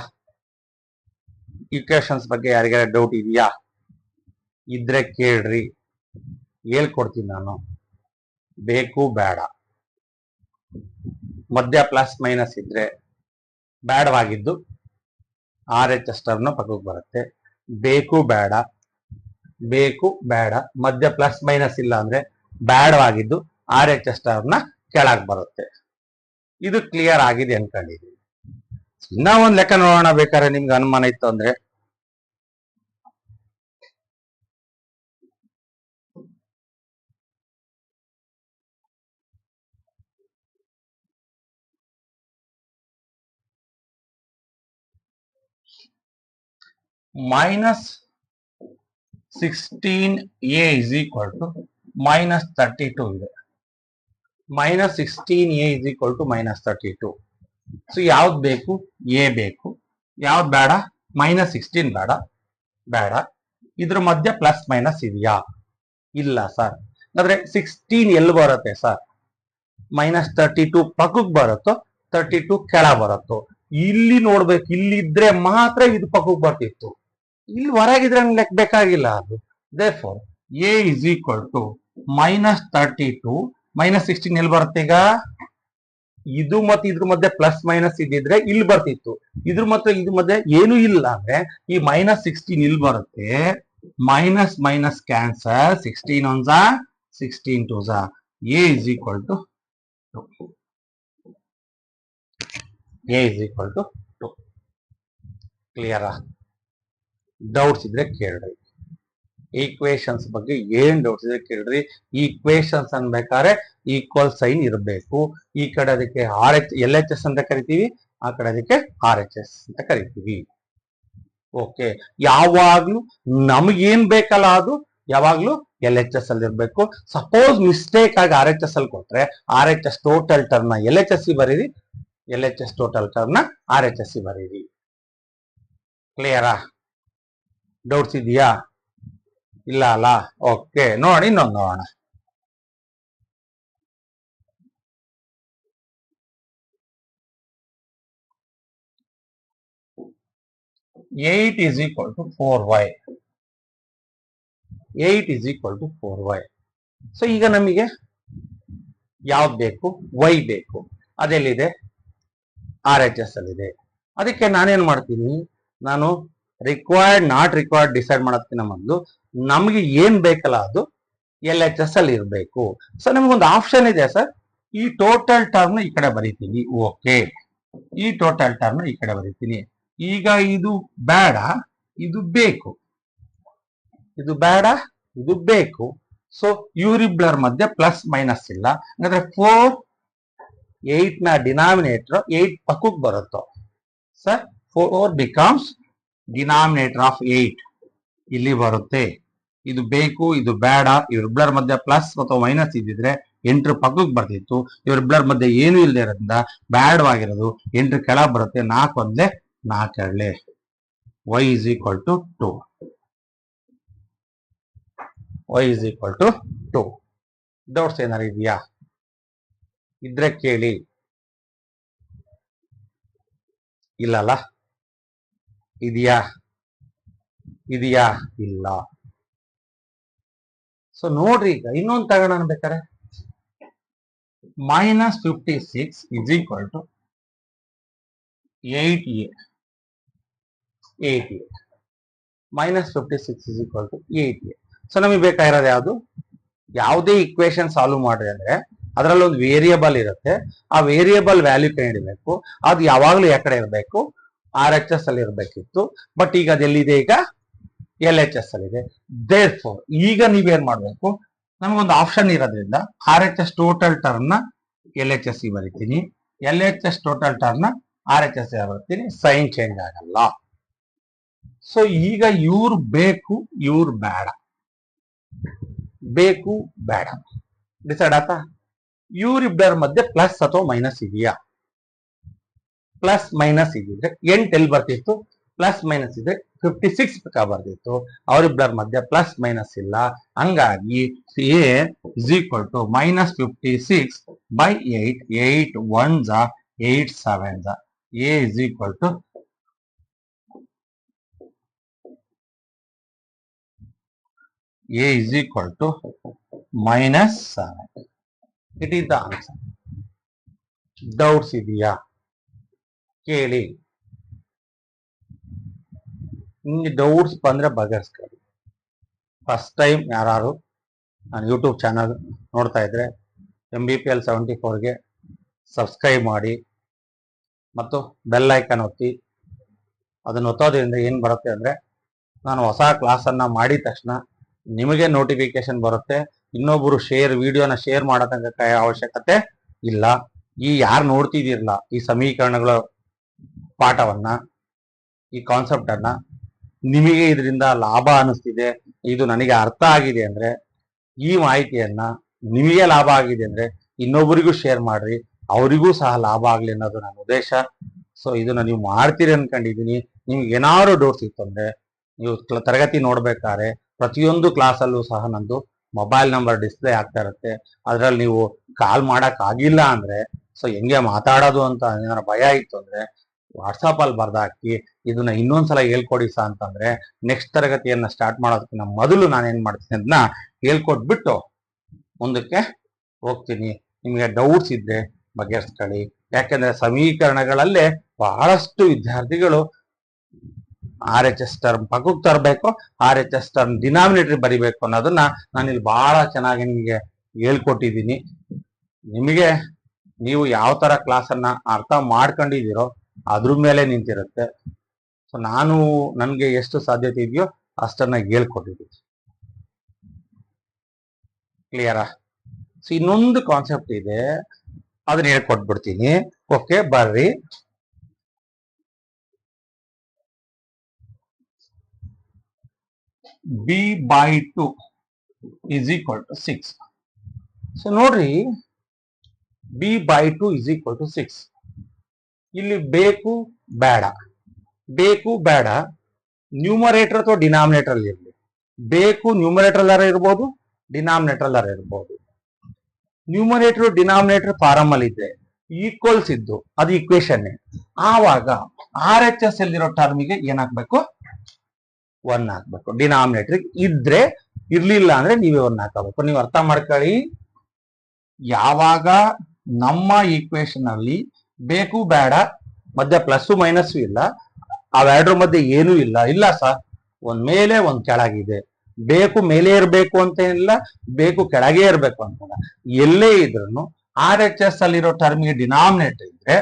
[SPEAKER 1] ಈಕ್ವೇಶನ್ಸ್ ಬಗ್ಗೆ ಯಾರಿಗಾರ ಡೌಟ್ ಇದೆಯಾ? ಇದ್ರೆ ಕೇಳ್ರಿ, ಹೇಳ್ಕೊಡ್ತೀನಿ ನಾನು. ಬೇಕು ಬೇಡ ಮಧ್ಯ ಪ್ಲಸ್ ಮೈನಸ್ ಇದ್ರೆ ಬೇಡವಾಗಿದ್ದು RHS ಟರ್ಮ್ ಪಕ್ಕಕ್ಕೆ ಬರುತ್ತೆ. ಬೇಕು ಬೇಡ ಮಧ್ಯ ಪ್ಲಸ್ ಮೈನಸ್ ಇಲ್ಲ ಅಂದ್ರೆ ಬೇಡವಾಗಿದ್ದು RHS ಟರ್ಮ್ ಕೆಳಗೆ ಬರುತ್ತೆ. ಇದು ಕ್ಲಿಯರ್ ಆಗಿದೆ ಅನ್ಕೊಂಡಿದ್ದೀನಿ. ಇನ್ನ ಒಂದ್ ಲೆಕ್ಕ ನೋಡೋಣ, ಬೇಕಾದ್ರೆ ನಿಮ್ಗೆ ಅನುಮಾನ ಇತ್ತು ಅಂದ್ರೆ. -16a ಇಸ್ ಈಕ್ವಲ್ ಟು -32 ಇದೆ. -16a is equal to -32. So ಯಾವ್ದು ಬೇಕು? ಎ ಬೇಕು. ಯಾವ್ದು ಬೇಡ? -16 ಬೇಡ. ಇದ್ರ ಮಧ್ಯ ಪ್ಲಸ್ ಮೈನಸ್ ಇದೆಯಾ? ಇಲ್ಲ ಸರ್. ಅಂದ್ರೆ 16 ಎಲ್ಲಿ ಬರುತ್ತೆ ಸರ್? -32 ಪಕ್ಕಕ್ಕೆ ಬರುತ್ತೋ 32 ಕೆಳ ಬರುತ್ತೋ? ಇಲ್ಲಿ ನೋಡ್ಬೇಕು. ಇಲ್ಲಿ ಇದ್ರೆ ಮಾತ್ರ ಇದು ಪಕ್ಕಕ್ಕೆ ಬರ್ತಿತ್ತು. ಇಲ್ಲಿ ಹೊರಗಿದ್ರೆ ಲೆಕ್ಕ ಬೇಕಾಗಿಲ್ಲ ಅದು. therefore a is equal to -32 -16 ಎಲ್ಲಿ ಬರುತ್ತೆ? ಈಗ ಇದು ಮತ್ತೆ ಇದ್ರ ಮಧ್ಯೆ ಪ್ಲಸ್ ಮೈನಸ್ ಇದ್ದಿದ್ರೆ ಇಲ್ಲಿ ಬರ್ತಿತ್ತು. ಇದ್ರ ಮಧ್ಯೆ ಏನು ಇಲ್ಲ ಅಂದ್ರೆ ಈ -16 ಇಲ್ಲಿ ಬರುತ್ತೆ. ಮೈನಸ್ ಮೈನಸ್ ಕ್ಯಾನ್ಸರ್, 16 ಒನ್ ಝಾ 16 ಟೂ ಝಾ, A is equal to 2. A is equal to 2. ಕ್ಲಿಯರಾ? ಡೌಟ್ಸ್ ಇದ್ರೆ ಕೇಳ್ರಿ. ಈಕ್ವೇಶನ್ಸ್ ಬಗ್ಗೆ ಏನ್ ಡೌಟ್ಸ್ ಇದ್ರೆ ಕೇಳ್ರಿ. ಈಕ್ವೇಶನ್ಸ್ ಅನ್ಬೇಕಾದ್ರೆ ಈಕ್ವಲ್ ಸೈನ್ ಇರಬೇಕು. ಈ ಕಡೆ ಅದಕ್ಕೆ LHS ಅಂತ ಕರಿತೀವಿ, ಆ ಕಡೆ ಅದಕ್ಕೆ RHS ಅಂತ ಕರಿತೀವಿ. ಓಕೆ, ಯಾವಾಗ್ಲೂ ನಮಗೇನ್ ಬೇಕಲ್ಲ ಅದು ಯಾವಾಗ್ಲೂ LHS ಅಲ್ಲಿ ಇರ್ಬೇಕು. ಸಪೋಸ್ ಮಿಸ್ಟೇಕ್ ಆಗಿ RHS ಅಲ್ಲಿ ಕೊಟ್ರೆ RHS ಟೋಟಲ್ ಟರ್ಮ್ ನ LHS ಬರೀರಿ, LHS ಟೋಟಲ್ ಟರ್ಮ್ ನ RHS ಬರೀರಿ. ಕ್ಲಿಯರಾ? ಡೌಟ್ಸ್ ಇದೆಯಾ? ಇಲ್ಲ ಅಲ್ಲ? ಓಕೆ, ನೋಡಿ ಇನ್ನೊಂದು ನೋಡೋಣ. Eight is equal to 4y. 8 is equal to 4y. So ಈಗ ನಮಗೆ ಯಾವ್ದು ಬೇಕು? y ಬೇಕು. ಅದೆಲ್ಲಿದೆ? RHS ಅಲ್ಲಿದೆ. ಅದಕ್ಕೆ ನಾನೇನ್ ಮಾಡ್ತೀನಿ, ನಾನು ರಿಕ್ವೈರ್ಡ್ ನಾಟ್ ರಿಕ್ವೈರ್ಡ್ ಡಿಸೈಡ್ ಮಾಡೋದಕ್ಕಿಂತ ಮೊದಲು ನಮಗೆ ಏನ್ ಬೇಕಲ್ಲ ಅದು LHS ಅಲ್ಲಿ ಇರಬೇಕು. ಸೊ ನಮಗೊಂದು ಆಪ್ಷನ್ ಇದೆ ಸರ್, ಈ ಟೋಟಲ್ ಟರ್ಮ್ ನ ಈ ಕಡೆ ಬರೀತೀನಿ. ಓಕೆ, ಈ ಟೋಟಲ್ ಟರ್ಮ್ ನ ಈ ಕಡೆ ಬರೀತೀನಿ. ಈಗ ಇದು ಬೇಡ, ಇದು ಬೇಕು. ಇದು ಬೇಡ, ಇದು ಬೇಕು. ಸೊ ಇವರಿಬ್ಬರ ಮಧ್ಯೆ ಪ್ಲಸ್ ಮೈನಸ್ ಇಲ್ಲ. ಹಾಗಾದ್ರೆ 4, 8 ನ ಡಿನಾಮಿನೇಟರ್ 8 ಪಕ್ಕಕ್ಕೆ ಬರುತ್ತೋ ಸರ್. 4 ಬಿಕಮ್ಸ್ ಡಿನಾಮಿನೇಟರ್ ಆಫ್ 8 ಇಲ್ಲಿ ಬರುತ್ತೆ. ಇದು ಬೇಕು, ಇದು ಬೇಡ. ಇವರಿಬ್ಬರ ಮಧ್ಯೆ ಪ್ಲಸ್ ಅಥವಾ ಮೈನಸ್ ಇದ್ದಿದ್ರೆ 8 ಪಕ್ಕಕ್ಕೆ ಬರ್ತಿತ್ತು. ಇವರಿಬ್ಬರ ಮಧ್ಯೆ ಏನು ಇಲ್ಲದೆ ಇರೋದ್ರಿಂದ ಬ್ಯಾಡವಾಗಿರೋದು 8 ಕೆಳಗೆ ಬರುತ್ತೆ. 4 ಒಂದೇ 4 ಎರಡೇ. y is equal to 2. y is equal to 2. Doubts ಏನಾರು ಇದೆಯಾ? ಇದ್ರೆ ಕೇಳಿ. ಇಲ್ಲಲ್ಲ? ಇದೆಯಾ? ಇದೆಯಾ? ಇಲ್ಲ. ಸೊ ನೋಡ್ರಿ, ಈಗ ಇನ್ನೊಂದು ತಗೋಣ ಬೇಕಾರೆ. -56 is equal to 8a. 8a. -56 is equal to 8a. So ನಮಗೆ ಬೇಕಾಗಿರೋದು ಯಾವುದು? ಯಾವುದೇ ಇಕ್ವೇಶನ್ ಸಾಲ್ವ್ ಮಾಡ್ರಿ ಅಂದ್ರೆ ಅದರಲ್ಲಿ ಒಂದು ವೇರಿಯಬಲ್ ಇರುತ್ತೆ. ಆ ವೇರಿಯಬಲ್ ವ್ಯಾಲ್ಯೂ ಕಂಡುಹಿಡಿಬೇಕು. ಅದು ಯಾವಾಗಲೂ ಯಾವ ಕಡೆ ಇರಬೇಕು? RHS ಅಲ್ಲಿ ಇರಬೇಕಿತ್ತು. ಬಟ್ ಈಗ ಅದೆಲ್ಲಿದೆ? ಈಗ LHS ಅಲ್ಲಿ ಇದೆ. ದೇರ್ಫೋರ್ ಈಗ ನೀವೇನ್ ಮಾಡ್ಬೇಕು? ನಮಗೊಂದು ಆಪ್ಷನ್ ಇರೋದ್ರಿಂದ RHS ಟೋಟಲ್ ಟರ್ಮ್ ನ LHS ಬರೀತೀನಿ, LHS ಟೋಟಲ್ ಟರ್ಮ್ ನ RHS ಬರೀತೀನಿ. ಸೈನ್ ಚೇಂಜ್ ಆಗಲ್ಲ. ಸೊ ಈಗ ಇವ್ರು ಬೇಕು, ಇವ್ರು ಬೇಡ. ಬೇಕು ಬೇಡ ಡಿಸೈಡ್ ಆತಾ? ಇವರಿಬ್ಬರ ಮಧ್ಯೆ ಪ್ಲಸ್ ಅಥವಾ ಮೈನಸ್ ಇದೆಯಾ? ಪ್ಲಸ್ ಮೈನಸ್ ಇದ್ದಿದ್ರೆ 8 ಎಲ್ಲಿ ಬರ್ತಿತ್ತು? ಪ್ಲಸ್ ಮೈನಸ್ ಇದ್ರೆ 56 ಪಕ್ಕ ಬರ್ತಿತ್ತು. ಅವರಿಬ್ಬರ ಮಧ್ಯೆ ಪ್ಲಸ್ ಮೈನಸ್ ಇಲ್ಲ. ಹಂಗಾಗಿ A is equal to -56 by 8. 8 1s are 8 7s are. A is equal to -7. It is the answer. Doubts ಇದೆಯಾ? ಕೇಳಿ. ನಿಮ್ಗೆ ಡೌಟ್ಸ್ ಬಂದ್ರೆ ಬಗೆಹರಿಸ್ಕೊಳ್ಳಿ. ಫಸ್ಟ್ ಟೈಮ್ ಯಾರು ನಾನು ಯೂಟ್ಯೂಬ್ ಚಾನಲ್ ನೋಡ್ತಾ ಇದ್ರೆ MBPL 74ಗೆ ಸಬ್ಸ್ಕ್ರೈಬ್ ಮಾಡಿ ಮತ್ತು ಬೆಲ್ ಐಕಾನ್ ಒತ್ತಿ. ಅದನ್ನು ಒತ್ತೋದ್ರಿಂದ ಏನು ಬರುತ್ತೆ ಅಂದರೆ, ನಾನು ಹೊಸ ಕ್ಲಾಸನ್ನು ಮಾಡಿದ ತಕ್ಷಣ ನಿಮಗೆ ನೋಟಿಫಿಕೇಶನ್ ಬರುತ್ತೆ. ಇನ್ನೊಬ್ಬರು ವಿಡಿಯೋನ ಶೇರ್ ಮಾಡೋ ತನಕ ಅವಶ್ಯಕತೆ ಇಲ್ಲ. ಈ ಯಾರು ನೋಡ್ತಿದ್ದೀರಲ್ಲ ಈ ಸಮೀಕರಣಗಳ ಪಾಠವನ್ನ, ಈ ಕಾನ್ಸೆಪ್ಟ್ ಅನ್ನ, ನಿಮಗೆ ಇದರಿಂದ ಲಾಭ ಅನಿಸ್ತಿದೆ, ಇದು ನನಗೆ ಅರ್ಥ ಆಗಿದೆ ಅಂದ್ರೆ, ಈ ಮಾಹಿತಿಯನ್ನ ನಿಮಗೆ ಲಾಭ ಆಗಿದೆ ಅಂದ್ರೆ ಇನ್ನೊಬ್ಬರಿಗೂ ಶೇರ್ ಮಾಡ್ರಿ, ಅವರಿಗೂ ಸಹ ಲಾಭ ಆಗ್ಲಿ ಅನ್ನೋದು ನನ್ನ ಉದ್ದೇಶ. ಸೊ ಇದನ್ನ ನೀವು ಮಾಡ್ತೀರಿ ಅನ್ಕೊಂಡಿದೀನಿ. ನಿಮ್ಗೆ ಏನಾದ್ರು ಡೌಟ್ಸ್ ಇತ್ತು ಅಂದ್ರೆ ನೀವು ತರಗತಿ ನೋಡ್ಬೇಕಾದ್ರೆ ಪ್ರತಿಯೊಂದು ಕ್ಲಾಸಲ್ಲೂ ಸಹ ನಂದು ಮೊಬೈಲ್ ನಂಬರ್ ಡಿಸ್ಪ್ಲೇ ಆಗ್ತಾ ಇರುತ್ತೆ. ಅದ್ರಲ್ಲಿ ನೀವು ಕಾಲ್ ಮಾಡಕ್ ಆಗಿಲ್ಲ ಅಂದ್ರೆ, ಸೊ ಹೆಂಗೆ ಮಾತಾಡೋದು ಅಂತ ಏನಾರ ಭಯ ಇತ್ತು ಅಂದ್ರೆ ವಾಟ್ಸಪ್ ಅಲ್ಲಿ ಬರ್ದಾಕಿ ಇದನ್ನ ಇನ್ನೊಂದ್ಸಲ ಹೇಳ್ಕೊಡಿ ಸಹ ಅಂತಂದ್ರೆ ನೆಕ್ಸ್ಟ್ ತರಗತಿಯನ್ನ ಸ್ಟಾರ್ಟ್ ಮಾಡೋದಕ್ಕಿಂತ ಮೊದಲು ನಾನೇನ್ ಮಾಡ್ತೀನಿ ಅದನ್ನ ಹೇಳ್ಕೊಟ್ಬಿಟ್ಟು ಮುಂದಕ್ಕೆ ಹೋಗ್ತೀನಿ. ನಿಮಗೆ ಡೌಟ್ಸ್ ಇದ್ರೆ ಬಗೆಹರಿಸ್ಕೊಳ್ಳಿ. ಯಾಕೆಂದ್ರೆ ಸಮೀಕರಣಗಳಲ್ಲೇ ಬಹಳಷ್ಟು ವಿದ್ಯಾರ್ಥಿಗಳು RHS ಟರ್ಮ್ ಪಕ್ಕಕ್ಕೆ ತರಬೇಕು, RHS ಟರ್ಮ್ ಡಿನಾಮಿನೇಟರ್ ಬರಿಬೇಕು ಅನ್ನೋದನ್ನ ನಾನು ಇಲ್ಲಿ ಬಹಳ ಚೆನ್ನಾಗಿ ನಿಮಗೆ ಹೇಳ್ಕೊಟ್ಟಿದ್ದೀನಿ. ನಿಮಗೆ ನೀವು ಯಾವ ತರ ಕ್ಲಾಸನ್ನ ಅರ್ಥ ಮಾಡ್ಕೊಂಡಿದ್ದೀರೋ ಅದ್ರ ಮೇಲೆ ನಿಂತಿರುತ್ತೆ. ಸೊ ನಾನು ನನಗೆ ಎಷ್ಟು ಸಾಧ್ಯತೆ ಇದೆಯೋ ಅಷ್ಟನ್ನ ಹೇಳ್ಕೊಟ್ಟಿದ್ದೀನಿ. ಕ್ಲಿಯರಾ? ಸೊ ಇನ್ನೊಂದು ಕಾನ್ಸೆಪ್ಟ್ ಇದೆ, ಅದನ್ನ ಹೇಳ್ಕೊಟ್ಬಿಡ್ತೀನಿ. ಓಕೆ, ಬರ್ರಿ. b/2 is equal to 6. So ನೋಡ್ರಿ, b/2 is equal to 6. ಇಲ್ಲಿ ಬೇಕು ಬೇಡ, ಬೇಕು ಬೇಡ ನ್ಯೂಮರೇಟರ್ ಅಥವಾ ಡಿನಾಮಿನೇಟರ್ ಅಲ್ಲಿ ಇರಲಿ. ಬೇಕು ನ್ಯೂಮರೇಟರ್ ಅಲ್ಲಾರ ಇರ್ಬೋದು, ಡಿನಾಮಿನೇಟರ್ ಅಲ್ಲಾರ ಇರ್ಬೋದು. ನ್ಯೂಮರೇಟರ್ ಡಿನಾಮಿನೇಟರ್ ಫಾರಮ್ ಅಲ್ಲಿ ಇದ್ರೆ ಈಕ್ವಲ್ಸ್ ಇದ್ದು ಅದು ಈಕ್ವೇಶನ್. ಆವಾಗ RHS ಅಲ್ಲಿರೋ ಟರ್ಮಿಗೆ ಏನಾಗ್ಬೇಕು? 1 ಹಾಕ್ಬೇಕು. ಡಿನಾಮಿನೇಟರ್ ಇದ್ರೆ, ಇರ್ಲಿಲ್ಲ ಅಂದ್ರೆ ನೀವೇ 1 ಹಾಕಬೇಕು. ನೀವು ಅರ್ಥ ಮಾಡ್ಕೊಳ್ಳಿ. ಯಾವಾಗ ನಮ್ಮ ಈಕ್ವೇಶನ್ ಅಲ್ಲಿ ಬೇಕು ಬೇಡ ಮಧ್ಯ ಪ್ಲಸ್ ಮೈನಸ್ ಇಲ್ಲ, ಅವೆರಡರ ಮಧ್ಯೆ ಏನೂ ಇಲ್ಲ, ಇಲ್ಲ ಸರ್ ಒಂದ್ ಮೇಲೆ ಒಂದ್ ಕೆಳಗಿದೆ, ಬೇಕು ಮೇಲೆ ಇರಬೇಕು ಅಂತ ಇಲ್ಲ, ಬೇಕು ಕೆಳಗೆ ಇರಬೇಕು ಅಂತಲ್ಲ, ಎಲ್ಲೇ ಇದ್ರು RHS ಅಲ್ಲಿರೋ ಟರ್ಮಿಗೆ ಡಿನಾಮಿನೇಟರ್ ಇದ್ರೆ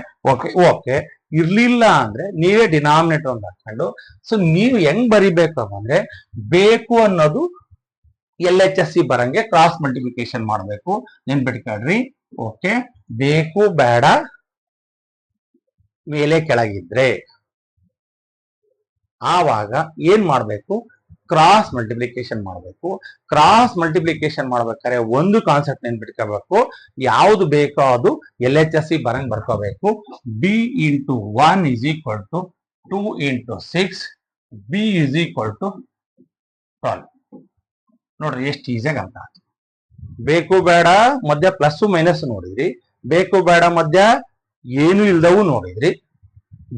[SPEAKER 1] ಓಕೆ, ಇರ್ಲಿಲ್ಲ ಅಂದ್ರೆ ನೀವೇ ಡಿನಾಮಿನೇಟರ್ ಒಂದು ಹಾಕೊಂಡು. ಸೊ ನೀವು ಹೆಂಗ್ ಬರಿಬೇಕು ಅಂದ್ರೆ, ಬೇಕು ಅನ್ನೋದು LHS ಬರಂಗೆ ಕ್ರಾಸ್ ಮಲ್ಟಿಪ್ಲಿಕೇಶನ್ ಮಾಡಬೇಕು. ನೆನ್ಪಿಟ್ಕೊಳ್ರಿ. ಓಕೆ, ಬೇಕು ಬೇಡ ಮೇಲೆ ಕೆಳಗಿದ್ರೆ ಆವಾಗ ಏನ್ ಮಾಡ್ಬೇಕು? ಕ್ರಾಸ್ ಮಲ್ಟಿಪ್ಲಿಕೇಶನ್ ಮಾಡಬೇಕು. ಕ್ರಾಸ್ ಮಲ್ಟಿಪ್ಲಿಕೇಶನ್ ಮಾಡ್ಬೇಕಾದ್ರೆ ಒಂದು ಕಾನ್ಸೆಪ್ಟ್ ನೆನ್ಪಿಟ್ಕೋಬೇಕು, ಯಾವ್ದು ಬೇಕೋ ಅದು LHS ಬರಂಗ್ ಬರ್ಕೋಬೇಕು. b/1 is equal to 2 into 6, b is equal to 12. ನೋಡ್ರಿ ಎಷ್ಟು ಈಸಿಯಾಗಿ ಅಂತ. ಬೇಕು ಬೇಡ ಮಧ್ಯ ಪ್ಲಸ್ ಮೈನಸ್ ನೋಡಿದ್ರಿ, ಬೇಕು ಬೇಡ ಮಧ್ಯ ಏನು ಇಲ್ದವು ನೋಡಿದ್ರಿ.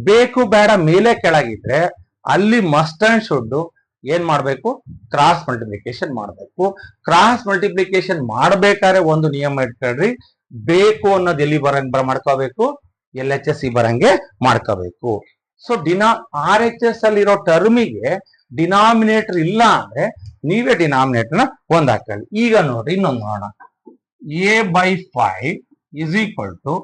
[SPEAKER 1] ಬೇಕು ಬೇಡ ಮೇಲೆ ಕೆಳಗಿದ್ರೆ ಅಲ್ಲಿ ಮಸ್ಟ್ ಅಂಡ್ ಶುಡ್ ಏನ್ ಮಾಡ್ಬೇಕು? ಕ್ರಾಸ್ ಮಲ್ಟಿಪ್ಲಿಕೇಶನ್ ಮಾಡ್ಬೇಕು. ಕ್ರಾಸ್ ಮಲ್ಟಿಪ್ಲಿಕೇಶನ್ ಮಾಡ್ಬೇಕಾದ್ರೆ ಒಂದು ನಿಯಮ ಇಟ್ಕೊಳ್ರಿ, ಬೇಕು ಅನ್ನೋದು ಎಲ್ಲಿ ಬರಂಗ್ ಮಾಡ್ಕೋಬೇಕು? LHS ಬರಂಗೆ ಮಾಡ್ಕೋಬೇಕು. ಸೊ RHS ಅಲ್ಲಿರೋ ಟರ್ಮಿಗೆ ಡಿನಾಮಿನೇಟರ್ ಇಲ್ಲ ಅಂದ್ರೆ ನೀವೇ ಡಿನಾಮಿನೇಟರ್ನ ಒಂದ್ ಹಾಕೊಳ್ಳಿ. ಈಗ ನೋಡ್ರಿ, ಇನ್ನೊಂದು ನೋಡೋಣ. a/5 is equal to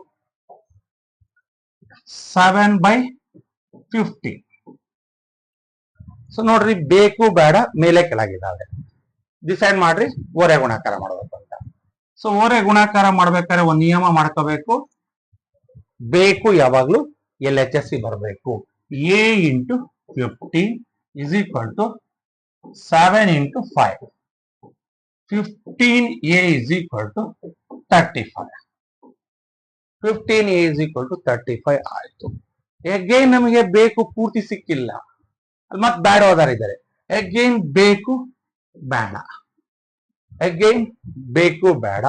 [SPEAKER 1] 7/50. So ನೋಡ್ರಿ, ಬೇಕು ಬೇಡ ಮೇಲೆ ಕೆಳಗಿದ್ದಾವೆ. ಡಿಸೈಡ್ ಮಾಡ್ರಿ ಓರೆ ಗುಣಾಕಾರ ಮಾಡ್ಬೇಕು ಅಂತ. ಸೊ ಓರೆ ಗುಣಾಕಾರ ಮಾಡ್ಬೇಕಾದ್ರೆ ಒಂದ್ ನಿಯಮ ಮಾಡ್ಕೋಬೇಕು, ಬೇಕು ಯಾವಾಗ್ಲೂ LHS ಬರಬೇಕು. a into 50 is equal to 7 into 5. 15a is equal to 35. 15a is equal to 35 ಆಯ್ತು. ಅಗೇನ್ ನಮಗೆ ಬೇಕು ಪೂರ್ತಿ ಸಿಕ್ಕಿಲ್ಲ, ಅಲ್ಲಿ ಮತ್ತೆ ಬೇಡ ಹೋದಾರಿದ್ದಾರೆ. ಅಗೇನ್ ಬೇಕು ಬೇಡ, ಅಗೇನ್ ಬೇಕು ಬೇಡ,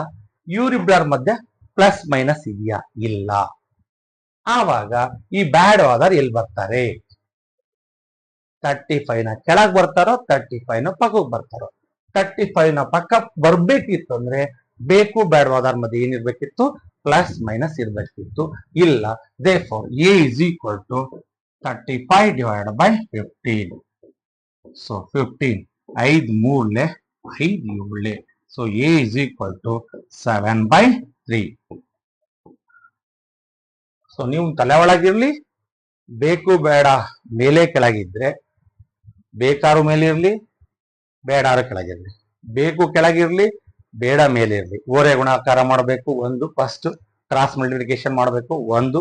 [SPEAKER 1] ಇವರಿಬ್ಬರ ಮಧ್ಯೆ ಪ್ಲಸ್ ಮೈನಸ್ ಇದೆಯಾ? ಇಲ್ಲ. ಆವಾಗ ಈ ಬ್ಯಾಡ್ ಹೋದಾರ ಎಲ್ಲಿ ಬರ್ತಾರೆ? 35 ನ ಕೆಳಗ್ ಬರ್ತಾರೋ, 35 ನ ಪಕ್ಕಕ್ಕೆ ಬರ್ತಾರೋ? 35 ನ ಪಕ್ಕ ಬರ್ಬೇಕಿತ್ತು ಅಂದ್ರೆ ಬೇಕು ಬೇಡವಾದ ಮಧ್ಯೆ ಏನಿರ್ಬೇಕಿತ್ತು? Plus minus ಇರ್ಬೇಕಿತ್ತು. ಇಲ್ಲ. therefore a is equal to 35 divided by 15. so 15 5 3 5 7. so a is equal to 7/3. So ನೀವು ತಲೆ ಒಳಗಿರ್ಲಿ, ಬೇಕು ಬೇಡ ಮೇಲೆ ಕೆಳಗಿದ್ರೆ ಬೇಕಾರು ಮೇಲೆ ಇರ್ಲಿ, ಬೇಡಾರು ಕೆಳಗಿರ್ಲಿ, ಬೇಕು ಕೆಳಗಿರ್ಲಿ, ಬೇಡ ಮೇಲೆ ಇರ್ಲಿ, ಓರೆ ಗುಣಾಕಾರ ಮಾಡಬೇಕು. ಒಂದು ಫಸ್ಟ್ ಕ್ರಾಸ್ ಮಲ್ಟಿಪ್ಲಿಕೇಶನ್ ಮಾಡಬೇಕು. ಒಂದು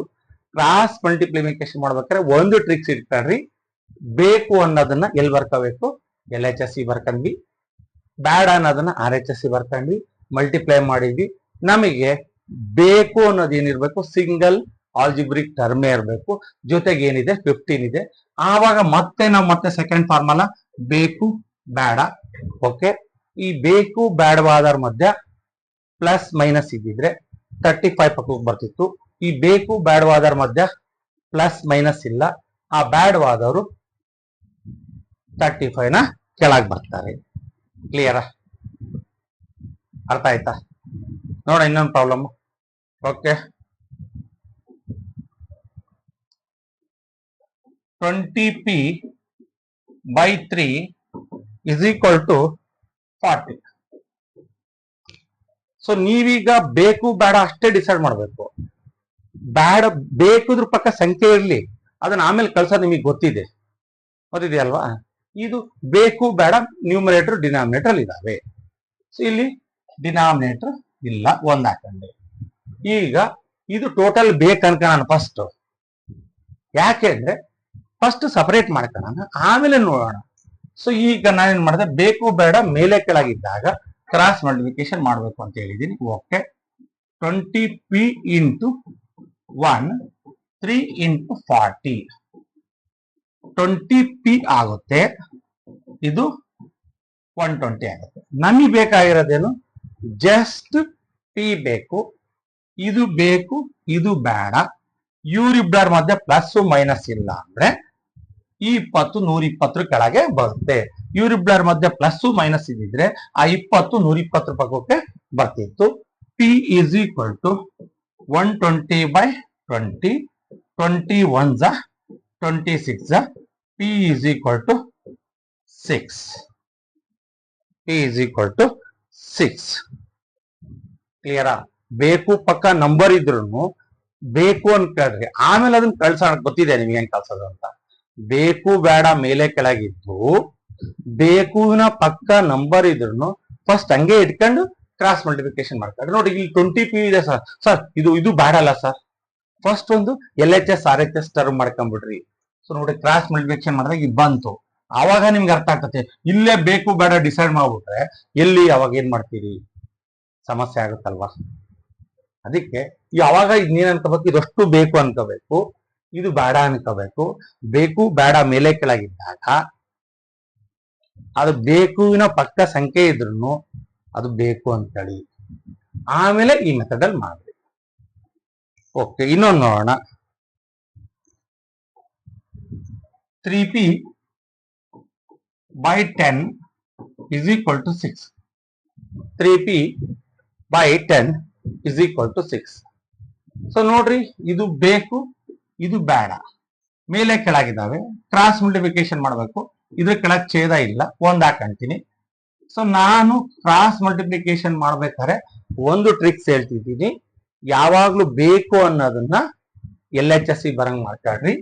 [SPEAKER 1] ಕ್ರಾಸ್ ಮಲ್ಟಿಪ್ಲಿಕೇಶನ್ ಮಾಡ್ಬೇಕಾದ್ರೆ ಒಂದು ಟ್ರಿಕ್ಸ್ ಇಟ್ಕೊಳ್ರಿ, ಬೇಕು ಅನ್ನೋದನ್ನ ಎಲ್ಲಿ ಬರ್ಕೋಬೇಕು? LHS ಬರ್ಕೊಂಡ್ವಿ. ಬೇಡ ಅನ್ನೋದನ್ನ RHS ಬರ್ಕೊಂಡ್ವಿ. ಮಲ್ಟಿಪ್ಲೈ ಮಾಡಿದ್ವಿ. ನಮಗೆ ಬೇಕು ಅನ್ನೋದು ಏನಿರ್ಬೇಕು? ಸಿಂಗಲ್ ಆಲ್ಜಿಬ್ರಿಕ್ ಟರ್ಮೇ ಇರಬೇಕು. ಜೊತೆಗೆ ಏನಿದೆ? 15 ಇದೆ. ಆವಾಗ ಮತ್ತೆ ಸೆಕೆಂಡ್ ಫಾರ್ಮುಲಾ ಬೇಕು ಬೇಡ. ಓಕೆ, ಈ ಬೇಕು ಬೇಡವಾದರ ಮಧ್ಯ ಪ್ಲಸ್ ಮೈನಸ್ ಇದ್ದಿದ್ರೆ 35 ಪಕ್ಕಕ್ಕೆ ಬರ್ತಿತ್ತು. ಈ ಬೇಕು ಬೇಡವಾದರ ಮಧ್ಯ ಪ್ಲಸ್ ಮೈನಸ್ ಇಲ್ಲ, ಆ ಬೇಡವಾದವರು 35 ನ ಕೆಳಗೆ ಬರ್ತಾರೆ. ಕ್ಲಿಯರಾ? ಅರ್ಥ ಆಯ್ತಾ? ನೋಡ ಇನ್ನೊಂದು problem. Okay, 20p by 3 is equal to 40. So ನೀವೀಗ ಬೇಕು ಬೇಡ ಅಷ್ಟೇ ಡಿಸೈಡ್ ಮಾಡಬೇಕು. ಬೇಡ ಬೇಕುದ್ರ ಪಕ್ಕ ಸಂಖ್ಯೆ ಇರಲಿ, ಅದನ್ನ ಆಮೇಲೆ ಕಳ್ಸೋದು ನಿಮಗೆ ಗೊತ್ತಿದೆಯಲ್ವಾ. ಇದು ಬೇಕು ಬೇಡ ನ್ಯೂಮರೇಟರ್ ಡಿನಾಮಿನೇಟರ್ ಇದಾವೆ. ಸೊ ಇಲ್ಲಿ ಡಿನಾಮಿನೇಟರ್ ಇಲ್ಲ, ಒಂದ್ ಹಾಕೊಂಡೆ. ಈಗ ಇದು ಟೋಟಲ್ ಬೇಕು ಅನ್ಕೋಣ ಫಸ್ಟ್. ಯಾಕೆ ಅಂದ್ರೆ ಫಸ್ಟ್ ಸಪರೇಟ್ ಮಾಡ್ಕೊಳ್ಳೋಣ, ಆಮೇಲೆ ನೋಡೋಣ. ಸೊ ಈಗ ನಾನೇನ್ ಮಾಡಿದೆ, ಬೇಕು ಬೇಡ ಮೇಲೆ ಕೆಳಗಿದ್ದಾಗ ಕ್ರಾಸ್ ಮಲ್ಟಿಪ್ಲಿಕೇಶನ್ ಮಾಡಬೇಕು ಅಂತ ಹೇಳಿದೀನಿ. Okay, 20p into 1 3 into 40 20p ಆಗುತ್ತೆ. ಇದು 120 ಆಗುತ್ತೆ. ನಮಗೆ ಬೇಕಾಗಿರೋದೇನು, ಜಸ್ಟ್ p ಬೇಕು, ಇದು ಬೇಕು, ಇದು ಬೇಡ. ಇವರಿಬ್ಬರ ಮಧ್ಯೆ ಪ್ಲಸ್ ಮೈನಸ್ ಇಲ್ಲ ಅಂದ್ರೆ ಈ 20 120 ಕೆಳಗೆ ಬರುತ್ತೆ. ಇವರಿಬ್ಬರ ಮಧ್ಯೆ ಪ್ಲಸ್ ಮೈನಸ್ ಇದ್ದಿದ್ರೆ ಆ 20 120 ಪಕ್ಕಕ್ಕೆ ಬರ್ತಿತ್ತು. p is equal to 120 by 20 21 26 p is equal to 6. p is equal to 6. ಕ್ಲಿಯರಾ? ಬೇಕು ಪಕ್ಕ ನಂಬರ್ ಇದ್ರು ಬೇಕು ಅಂತ ಕೇಳಿದ್ರೆ ಆಮೇಲೆ ಅದನ್ನ ಕಳ್ಸೋಣ. ಗೊತ್ತಿದೆ ನಿಮ್ಗೆ ಹೆಂಗ್ ಕಳ್ಸೋದು ಅಂತ. ಬೇಕು ಬೇಡ ಮೇಲೆ ಕೆಳಗಿದ್ದು ಬೇಕುವಿನ ಪಕ್ಕ ನಂಬರ್ ಇದ್ರು ಫಸ್ಟ್ ಹಂಗೆ ಇಟ್ಕೊಂಡು ಕ್ರಾಸ್ ಮಲ್ಟಿಪ್ಲಿಕೇಶನ್ ಮಾಡ್ತಾರೆ. ನೋಡಿ ಇಲ್ಲಿ 20p ಇದೆ ಸರ್. ಸರ್ ಇದು ಬೇಡ ಅಲ್ಲ ಸರ್, ಫಸ್ಟ್ ಒಂದು LHS RHS ಟರ್ಮ್ ಮಾಡ್ಕೊಂಡ್ಬಿಡ್ರಿ. ಸೊ ನೋಡಿ ಕ್ರಾಸ್ ಮಲ್ಟಿಪ್ಲಿಕೇಶನ್ ಮಾಡಿದಾಗ ಇದು ಬಂತು. ಆವಾಗ ನಿಮ್ಗೆ ಅರ್ಥ ಆಗ್ತದೆ. ಇಲ್ಲೇ ಬೇಕು ಬೇಡ ಡಿಸೈಡ್ ಮಾಡ್ಬಿಟ್ರೆ ಎಲ್ಲಿ ಅವಾಗ ಏನ್ ಮಾಡ್ತೀರಿ, ಸಮಸ್ಯೆ ಆಗುತ್ತಲ್ವಾ. ಅದಕ್ಕೆ ಯಾವಾಗ ಇನ್ನೇನ್ ಅನ್ಕೋಬೇಕು, ಇದಷ್ಟು ಬೇಕು ಅನ್ಕೋಬೇಕು, ಇದು ಬೇಡ ಅನ್ಕೋಬೇಕು. ಬೇಕು ಬೇಡ ಮೇಲೆ ಕೆಳಗಿದ್ದಾಗ ಅದು ಬೇಕುವಿನ ಪಕ್ಕ ಸಂಖ್ಯೆ ಇದ್ರು ಅದು ಬೇಕು ಅಂತೇಳಿ ಆಮೇಲೆ ಈ ಮೆಥಡ್ ಅಲ್ಲಿ ಮಾಡ್ರಿ. ಓಕೆ, ಇನ್ನೊಂದು ನೋಡೋಣ. 3p by 10 is equal to 6. 3p by 10 is equal to 6. So ನೋಡ್ರಿ, ಇದು ಬೇಕು, ಇದು ಬೇಡ, ಮೇಲೆ ಕೆಳಗಿದ್ದಾವೆ. ಕ್ರಾಸ್ ಮಲ್ಟಿಪ್ಲಿಕೇಶನ್ ಮಾಡಬೇಕು. ಇದ್ರ ಕೆಳಗೆ ಛೇದ ಇಲ್ಲ, ಒಂದ್ ಹಾಕಂತೀನಿ. ಸೊ ನಾನು ಕ್ರಾಸ್ ಮಲ್ಟಿಪ್ಲಿಕೇಶನ್ ಮಾಡ್ಬೇಕಾದ್ರೆ ಒಂದು ಟ್ರಿಕ್ಸ್ ಹೇಳ್ತಿದ್ದೀನಿ. ಯಾವಾಗ್ಲೂ ಬೇಕು ಅನ್ನೋದನ್ನ LHS ಬರಂಗ್ ಮಾಡ್ಕೊಳ್ರಿ.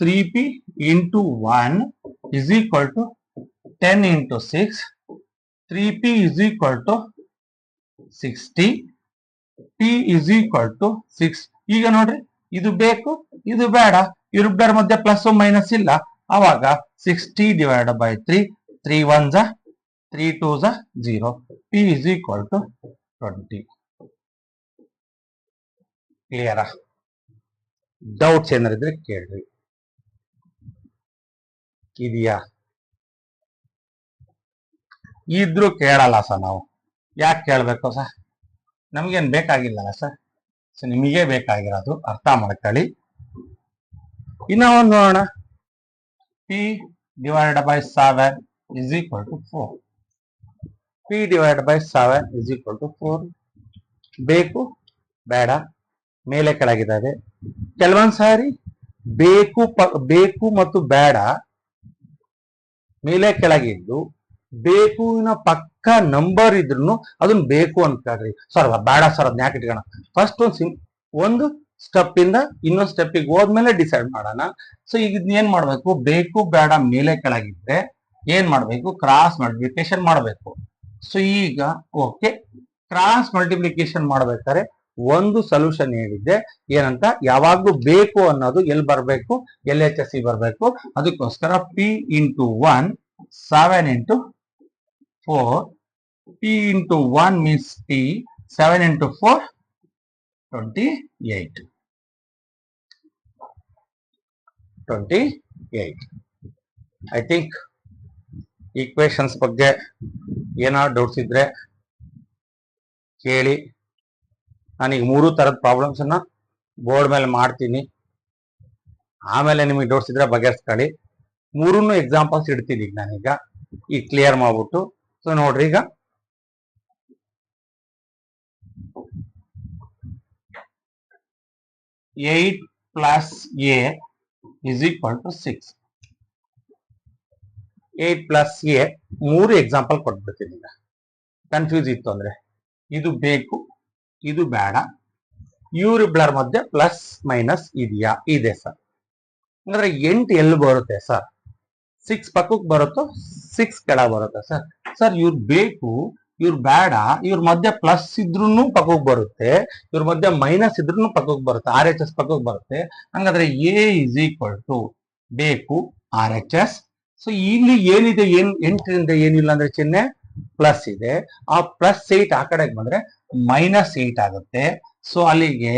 [SPEAKER 1] 3p into 1 is equal to 10 into 6. 3p is equal to 60. p is equal to 6. ಈಗ ನೋಡ್ರಿ, ಇದು ಬೇಕು, ಇದು ಬೇಡ, ಇವ್ರಿಬ್ಬರ ಮಧ್ಯೆ ಪ್ಲಸ್ ಮೈನಸ್ ಇಲ್ಲ. ಅವಾಗ 60 divided by 3, 3 1s 3 2s 0. p is equal to 20. ಕ್ಲಿಯರಾ? ಡೌಟ್ಸ್ ಏನಾರಿದ್ರೆ ಕೇಳ್ರಿ. ಇದೆಯಾ? ಇದ್ರು ಕೇಳಲ್ಲ ಸರ್ ನಾವು. ಯಾಕೆ ಕೇಳ್ಬೇಕು ಸರ್? ನಮ್ಗೇನ್ ಬೇಕಾಗಿಲ್ಲ ಸರ್. ಸೊ ನಿಮಗೆ ಬೇಕಾಗಿರೋದು ಅರ್ಥ ಮಾಡ್ಕೊಳ್ಳಿ. ಇನ್ನ ಒಂದು ನೋಡೋಣ. p divided by 7 is equal to 4. p divided by 7 is equal to 4. ಬೇಕು ಬೇಡ ಮೇಲೆ ಕೆಳಗಿದ್ದಾವೆ. ಕೆಲವೊಂದ್ ಸಾರಿ ಬೇಕು ಮತ್ತು ಬೇಡ ಮೇಲೆ ಕೆಳಗಿದ್ದು ಬೇಕುವಿನ ಪಕ್ಕ ನಂಬರ್ ಇದ್ರು ಅದನ್ನ ಬೇಕು ಅನ್ಕೊಳ್ರಿ. ಸರ್ ಬೇಡ ಸರ್ ಅದನ್ನ ಯಾಕೆ ಇಟ್ಕೋಣ, ಫಸ್ಟ್ ಒಂದು ಸ್ಟೆಪ್ ಇಂದ ಇನ್ನೊಂದು ಸ್ಟೆಪ್ಪಿಗೆ ಹೋದ್ಮೇಲೆ ಡಿಸೈಡ್ ಮಾಡೋಣ. ಸೊ ಈಗ ಏನ್ ಮಾಡ್ಬೇಕು, ಬೇಕು ಬೇಡ ಮೇಲೆ ಕೆಳಗಿದ್ರೆ ಏನ್ ಮಾಡ್ಬೇಕು, ಕ್ರಾಸ್ ಮಲ್ಟಿಪ್ಲಿಕೇಶನ್ ಮಾಡ್ಬೇಕು. ಸೊ ಈಗ ಓಕೆ, ಕ್ರಾಸ್ ಮಲ್ಟಿಪ್ಲಿಕೇಶನ್ ಮಾಡ್ಬೇಕಾದ್ರೆ ಒಂದು ಸೊಲ್ಯೂಷನ್ ಹೇಳಿದ್ದೆ ಏನಂತ, ಯಾವಾಗ್ಲೂ ಬೇಕು ಅನ್ನೋದು ಎಲ್ಲಿ ಬರ್ಬೇಕು, LHS ಬರ್ಬೇಕು. ಅದಕ್ಕೋಸ್ಕರ p into 1 7 into 4. p into 1 means p, 7 into 4 28. 28. I think equations ಬಗ್ಗೆ ಏನಾದ್ರು ಡೌಟ್ಸ್ ಇದ್ರೆ ಕೇಳಿ. ನಾನೀಗ 3 ತರದ ಪ್ರಾಬ್ಲಮ್ಸ್ ಅನ್ನ ಬೋರ್ಡ್ ಮೇಲೆ ಮಾಡ್ತೀನಿ. ಆಮೇಲೆ ನಿಮಗೆ ಡೌಟ್ಸ್ ಇದ್ರೆ ಬಗೆಹರಿಸ್ಕೊಳ್ಳಿ. 3 ಎಕ್ಸಾಂಪಲ್ಸ್ ಇಡ್ತೀನಿ ಈಗ ನಾನೀಗ ಈ ಕ್ಲಿಯರ್ ಮಾಡ್ಬಿಟ್ಟು. ಸೊ ನೋಡ್ರಿ, ಈಗ 8 plus a is equal to 6. 8 plus A 3 example ಕೊಟ್ಬಿಡ್ತೀನಿ. ಈಗ ಕನ್ಫ್ಯೂಸ್ ಇತ್ತು ಅಂದ್ರೆ ಇದು ಬೇಕು ಇದು ಬೇಡ, ಇವ್ರಿಬ್ಲರ್ ಮಧ್ಯೆ ಪ್ಲಸ್ ಮೈನಸ್ ಇದೆಯಾ? ಇದೆ ಸರ್. ಅಂದ್ರೆ 8 ಎಲ್ಲಿ ಬರುತ್ತೆ ಸರ್? 6 ಪಕ್ಕಕ್ಕೆ ಬರುತ್ತೋ 6 ಕೆಳಗೆ ಬರುತ್ತೆ ಸರ್. ಸರ್ ಇವ್ರು ಬೇಕು ಇವ್ರು ಬೇಡ, ಇವ್ರ ಮಧ್ಯೆ ಪ್ಲಸ್ ಇದ್ರೂ ಪಕ್ಕಕ್ಕೆ ಬರುತ್ತೆ, ಇವ್ರ ಮಧ್ಯೆ ಮೈನಸ್ ಇದ್ರೂ ಪಕ್ಕಕ್ಕೆ ಬರುತ್ತೆ, ಆರ್ ಎಚ್ ಎಸ್ ಪಕ್ಕಕ್ಕೆ ಬರುತ್ತೆ. ಹಂಗಾದ್ರೆ ಎ ಇಸ್ ಈಕ್ವಲ್ ಟು ಬೇಕು ಆರ್ ಎಚ್ ಎಸ್. ಸೊ ಇಲ್ಲಿ ಏನಿದೆ, 8ರಿಂದ ಏನಿಲ್ಲ ಅಂದ್ರೆ ಚಿಹ್ನೆ ಪ್ಲಸ್ ಇದೆ. ಆ ಪ್ಲಸ್ 8 ಆ ಕಡೆಗೆ ಬಂದ್ರೆ -8 ಆಗುತ್ತೆ. ಸೊ ಅಲ್ಲಿಗೆ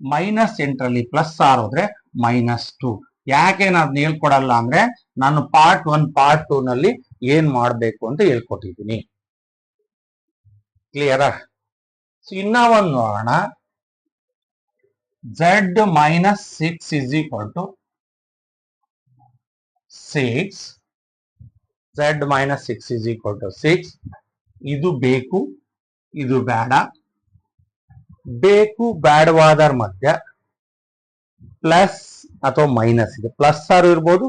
[SPEAKER 1] -8ರಲ್ಲಿ ಪ್ಲಸ್ ಆರ್ ಹೋದ್ರೆ -2. ಯಾಕೆ ನಾನು ಹೇಳ್ಕೊಡಲ್ಲ ಅಂದ್ರೆ ನಾನು ಪಾರ್ಟ್ 1 ಪಾರ್ಟ್ 2 ನಲ್ಲಿ ಏನ್ ಮಾಡ್ಬೇಕು ಅಂತ ಹೇಳ್ಕೊಟ್ಟಿದ್ದೀನಿ. ಕ್ಲಿಯರಾ? ಸೊ ಇನ್ನ ಒಂದು ನೋಡೋಣ. z -6 is equal to 6. z -6 is equal to 6. ಇದು ಬೇಕು ಇದು ಬೇಡ. ಬೇಕು ಬೇಡವಾದರ ಮಧ್ಯ ಪ್ಲಸ್ ಅಥವಾ ಮೈನಸ್ ಇದೆ. ಪ್ಲಸ್ ಆರ್ ಇರ್ಬೋದು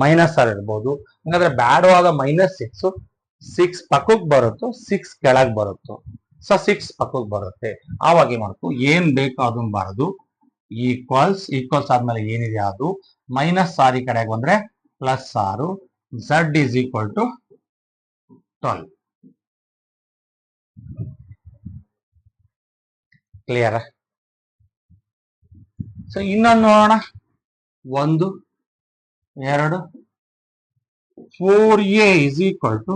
[SPEAKER 1] ಮೈನಸ್ ಆರ್ ಇರ್ಬೋದು. ಹಾಗಾದ್ರೆ ಬೇಡವಾದ -6 6 ಪಕ್ಕಕ್ಕೆ ಬರುತ್ತೋ 6 ಕೆಳಗೆ ಬರುತ್ತೋ? ಸೊ 6 ಪಕ್ಕಕ್ಕೆ ಬರುತ್ತೆ. ಆವಾಗ ಮಾಡ್ತು ಏನ್ ಬೇಕು ಅದನ್ನ ಬರೋದು, ಈಕ್ವಲ್ಸ್ ಆದ್ಮೇಲೆ ಏನಿದೆ ಅದು ಮೈನಸ್ ಆರ್ ಈ ಕಡೆಗೆ ಬಂದ್ರೆ plus 6. z is equal to 12. Clear? So ಇನ್ನೊಂದು ನೋಡೋಣ. 1 2 4a is equal to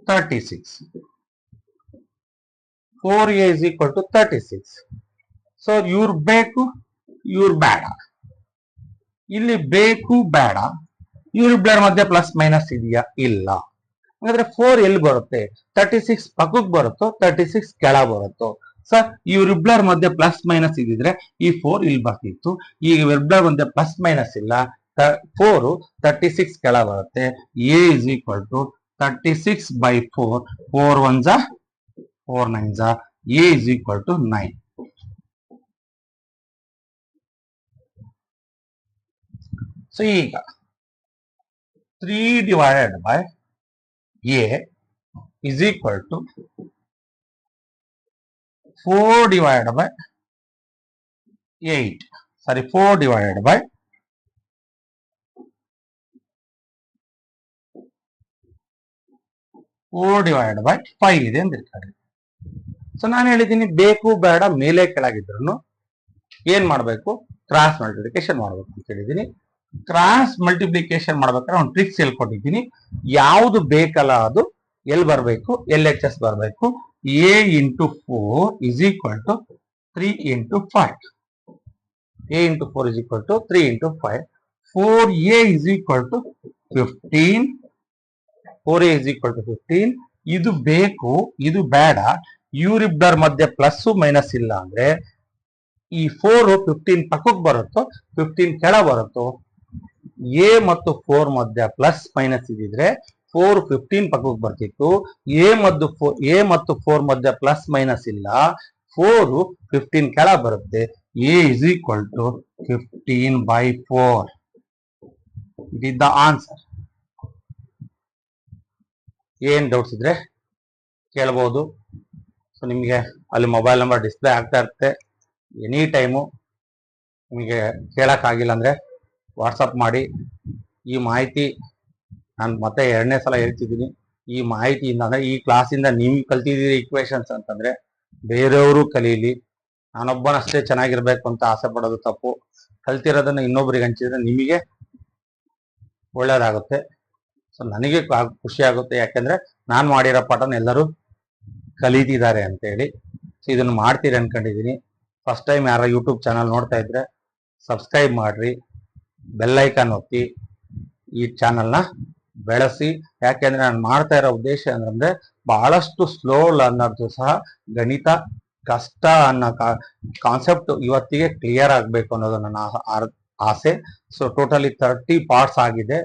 [SPEAKER 1] 36. 4a is equal to 36. So ಇವ್ರು ಬೇಕು ಇವ್ರು ಬೇಡ. ಇಲ್ಲಿ ಬೇಕು ಬೇಡ, ಇವ್ರಿಬ್ಬರ ಮಧ್ಯೆ ಪ್ಲಸ್ ಮೈನಸ್ ಇದೆಯಾ? ಇಲ್ಲ. ಹಾಗಾದ್ರೆ 4 ಎಲ್ಲಿ ಬರುತ್ತೆ? 36 ಪಕ್ಕಕ್ಕೆ ಬರುತ್ತೋ 36 ಕೆಳ ಬರುತ್ತೋ? ಸರ್ ಇವ್ರಿಬ್ಬರ ಮಧ್ಯೆ ಪ್ಲಸ್ ಮೈನಸ್ ಇದ್ದಿದ್ರೆ ಈ 4 ಇಲ್ಲಿ ಬರ್ತಿತ್ತು. ಈಗ ಇವ್ರಿಬ್ಬರ ಮಧ್ಯೆ ಪ್ಲಸ್ ಮೈನಸ್ ಇಲ್ಲ, 4 36 ಕೆಳ ಬರುತ್ತೆ. A is equal to 36/4. 4 1s 4 9s. A is equal to 9. So ಈಗ 3 divided by a is equal to 4 divided by 8. Sorry, 4 divided by 5 ಇದೆ ಅಂತ ಇರ್ತಾರೆ. ಸೊ ನಾನು ಹೇಳಿದ್ದೀನಿ ಬೇಕು ಬೇಡ ಮೇಲೆ ಕೆಳಗಿದ್ರು ಏನ್ ಮಾಡ್ಬೇಕು? ಕ್ರಾಸ್ ಮಲ್ಟಿಪ್ಲಿಕೇಶನ್ ಮಾಡ್ಬೇಕು ಅಂತ ಹೇಳಿದ್ದೀನಿ. ಕ್ರಾಸ್ ಮಲ್ಟಿಪ್ಲಿಕೇಶನ್ ಮಾಡ್ಬೇಕಾದ್ರೆ ಒಂದು ಟ್ರಿಕ್ಸ್ ಹೇಳ್ಕೊಟ್ಟಿದ್ದೀನಿ. ಯಾವುದು ಬೇಕಲ್ಲ ಅದು ಎಲ್ಲಿ ಬರಬೇಕು? ಎಲ್ ಎಚ್ ಎಸ್ ಬರಬೇಕು. a into 4 is equal to 3 into 5. a into 4 is equal to 3 into 5. 4a is equal to 15. 4a is equal to 15. ಇದು ಬೇಕು ಇದು ಬೇಡ, ಇವರಿಬ್ಬರ ಮಧ್ಯೆ ಪ್ಲಸ್ ಮೈನಸ್ ಇಲ್ಲ ಅಂದ್ರೆ ಈ 4 15 ಪಕ್ಕಕ್ಕೆ ಬರುತ್ತೋ 15 ಕೆಳ ಬರುತ್ತೋ? a ಮತ್ತು 4 ಮಧ್ಯ ಪ್ಲಸ್ ಮೈನಸ್ ಇದ್ದಿದ್ರೆ 4 15 ಪಕ್ಕಕ್ಕೆ ಬರ್ತಿತ್ತು. ಎ ಮತ್ತು 4 ಮಧ್ಯ ಪ್ಲಸ್ ಮೈನಸ್ ಇಲ್ಲ, 4 15 ಕೆಳ ಬರುತ್ತೆ. A is equal to 15/4. It is the answer. ಏನ್ ಡೌಟ್ಸ್ ಇದ್ರೆ ಕೇಳಬಹುದು. ಸೊ ನಿಮಗೆ ಅಲ್ಲಿ ಮೊಬೈಲ್ ನಂಬರ್ ಡಿಸ್ಪ್ಲೇ ಆಗ್ತಾ ಇರುತ್ತೆ. ಎನಿ ಟೈಮು ನಿಮಗೆ ಕೇಳಕ್ಕಾಗಿಲ್ಲ ಅಂದ್ರೆ ವಾಟ್ಸಪ್ ಮಾಡಿ. ಈ ಮಾಹಿತಿ ನಾನು ಮತ್ತೆ 2ನೇ ಸಲ ಹೇಳ್ತಿದ್ದೀನಿ. ಈ ಮಾಹಿತಿಯಿಂದ ಅಂದ್ರೆ ಈ ಕ್ಲಾಸಿಂದ ನೀವು ಕಲ್ತಿದ್ದೀರಿ ಈಕ್ವೇಶನ್ಸ್ ಅಂತಂದ್ರೆ ಬೇರೆಯವರು ಕಲೀಲಿ. ನಾನೊಬ್ಬನಷ್ಟೇ ಚೆನ್ನಾಗಿರ್ಬೇಕು ಅಂತ ಆಸೆ ಪಡೋದು ತಪ್ಪು. ಕಲ್ತಿರೋದನ್ನ ಇನ್ನೊಬ್ರಿಗೆ ಹಂಚಿದ್ರೆ ನಿಮಗೆ ಒಳ್ಳೇದಾಗುತ್ತೆ. ಸೊ ನನಗೆ ಖುಷಿ ಆಗುತ್ತೆ, ಯಾಕೆಂದ್ರೆ ನಾನು ಮಾಡಿರೋ ಪಾಠನ ಎಲ್ಲರೂ ಕಲೀತಿದ್ದಾರೆ ಅಂತೇಳಿ. ಸೊ ಇದನ್ನು ಮಾಡ್ತೀರಿ ಅನ್ಕೊಂಡಿದ್ದೀನಿ. ಫಸ್ಟ್ ಟೈಮ್ ಯಾರ ಯೂಟ್ಯೂಬ್ ಚಾನಲ್ ನೋಡ್ತಾ ಇದ್ರೆ ಸಬ್ಸ್ಕ್ರೈಬ್ ಮಾಡ್ರಿ, ಬೆಲ್ ಐಕಾನ್ ಒತ್ತಿ ಈ ಚಾನಲ್ನ ಬೆಳೆಸಿ. ಯಾಕೆಂದ್ರೆ ನಾನು ಮಾಡ್ತಾ ಇರೋ ಉದ್ದೇಶ ಅಂದ್ರೆ ಬಹಳಷ್ಟು ಸ್ಲೋ ಲರ್ನರ್ದು ಸಹ ಗಣಿತ ಕಷ್ಟ ಅನ್ನೋ ಕಾನ್ಸೆಪ್ಟ್ ಇವತ್ತಿಗೆ ಕ್ಲಿಯರ್ ಆಗಬೇಕು ಅನ್ನೋದು ನನ್ನ ಆಸೆ. ಸೊ ಟೋಟಲಿ 30 ಪಾರ್ಟ್ಸ್ ಆಗಿದೆ.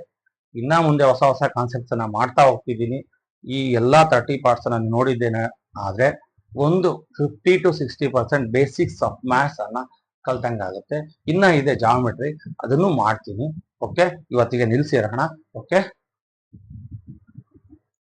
[SPEAKER 1] ಇನ್ನ ಮುಂದೆ ಹೊಸ ಹೊಸ ಕಾನ್ಸೆಪ್ಟ್ಸ್ ಅನ್ನ ಮಾಡ್ತಾ ಹೋಗ್ತಿದ್ದೀನಿ. ಈ ಎಲ್ಲಾ 30 ಪಾರ್ಟ್ಸ್ ನಾನು ನೋಡಿದ್ದೇನೆ. ಆದ್ರೆ ಒಂದು 50 to 60% ಬೇಸಿಕ್ಸ್ ಆಫ್ ಮ್ಯಾಥ್ಸ್ ಅನ್ನ ಕಲ್ತಂಗಾಗುತ್ತೆ. ಇನ್ನ ಇದೆ ಜಾಮೆಟ್ರಿ, ಅದನ್ನು ಮಾಡ್ತೀನಿ. ಓಕೆ, ಇವತ್ತಿಗೆ ನಿಲ್ಸಿರೋಣ. ಓಕೆ.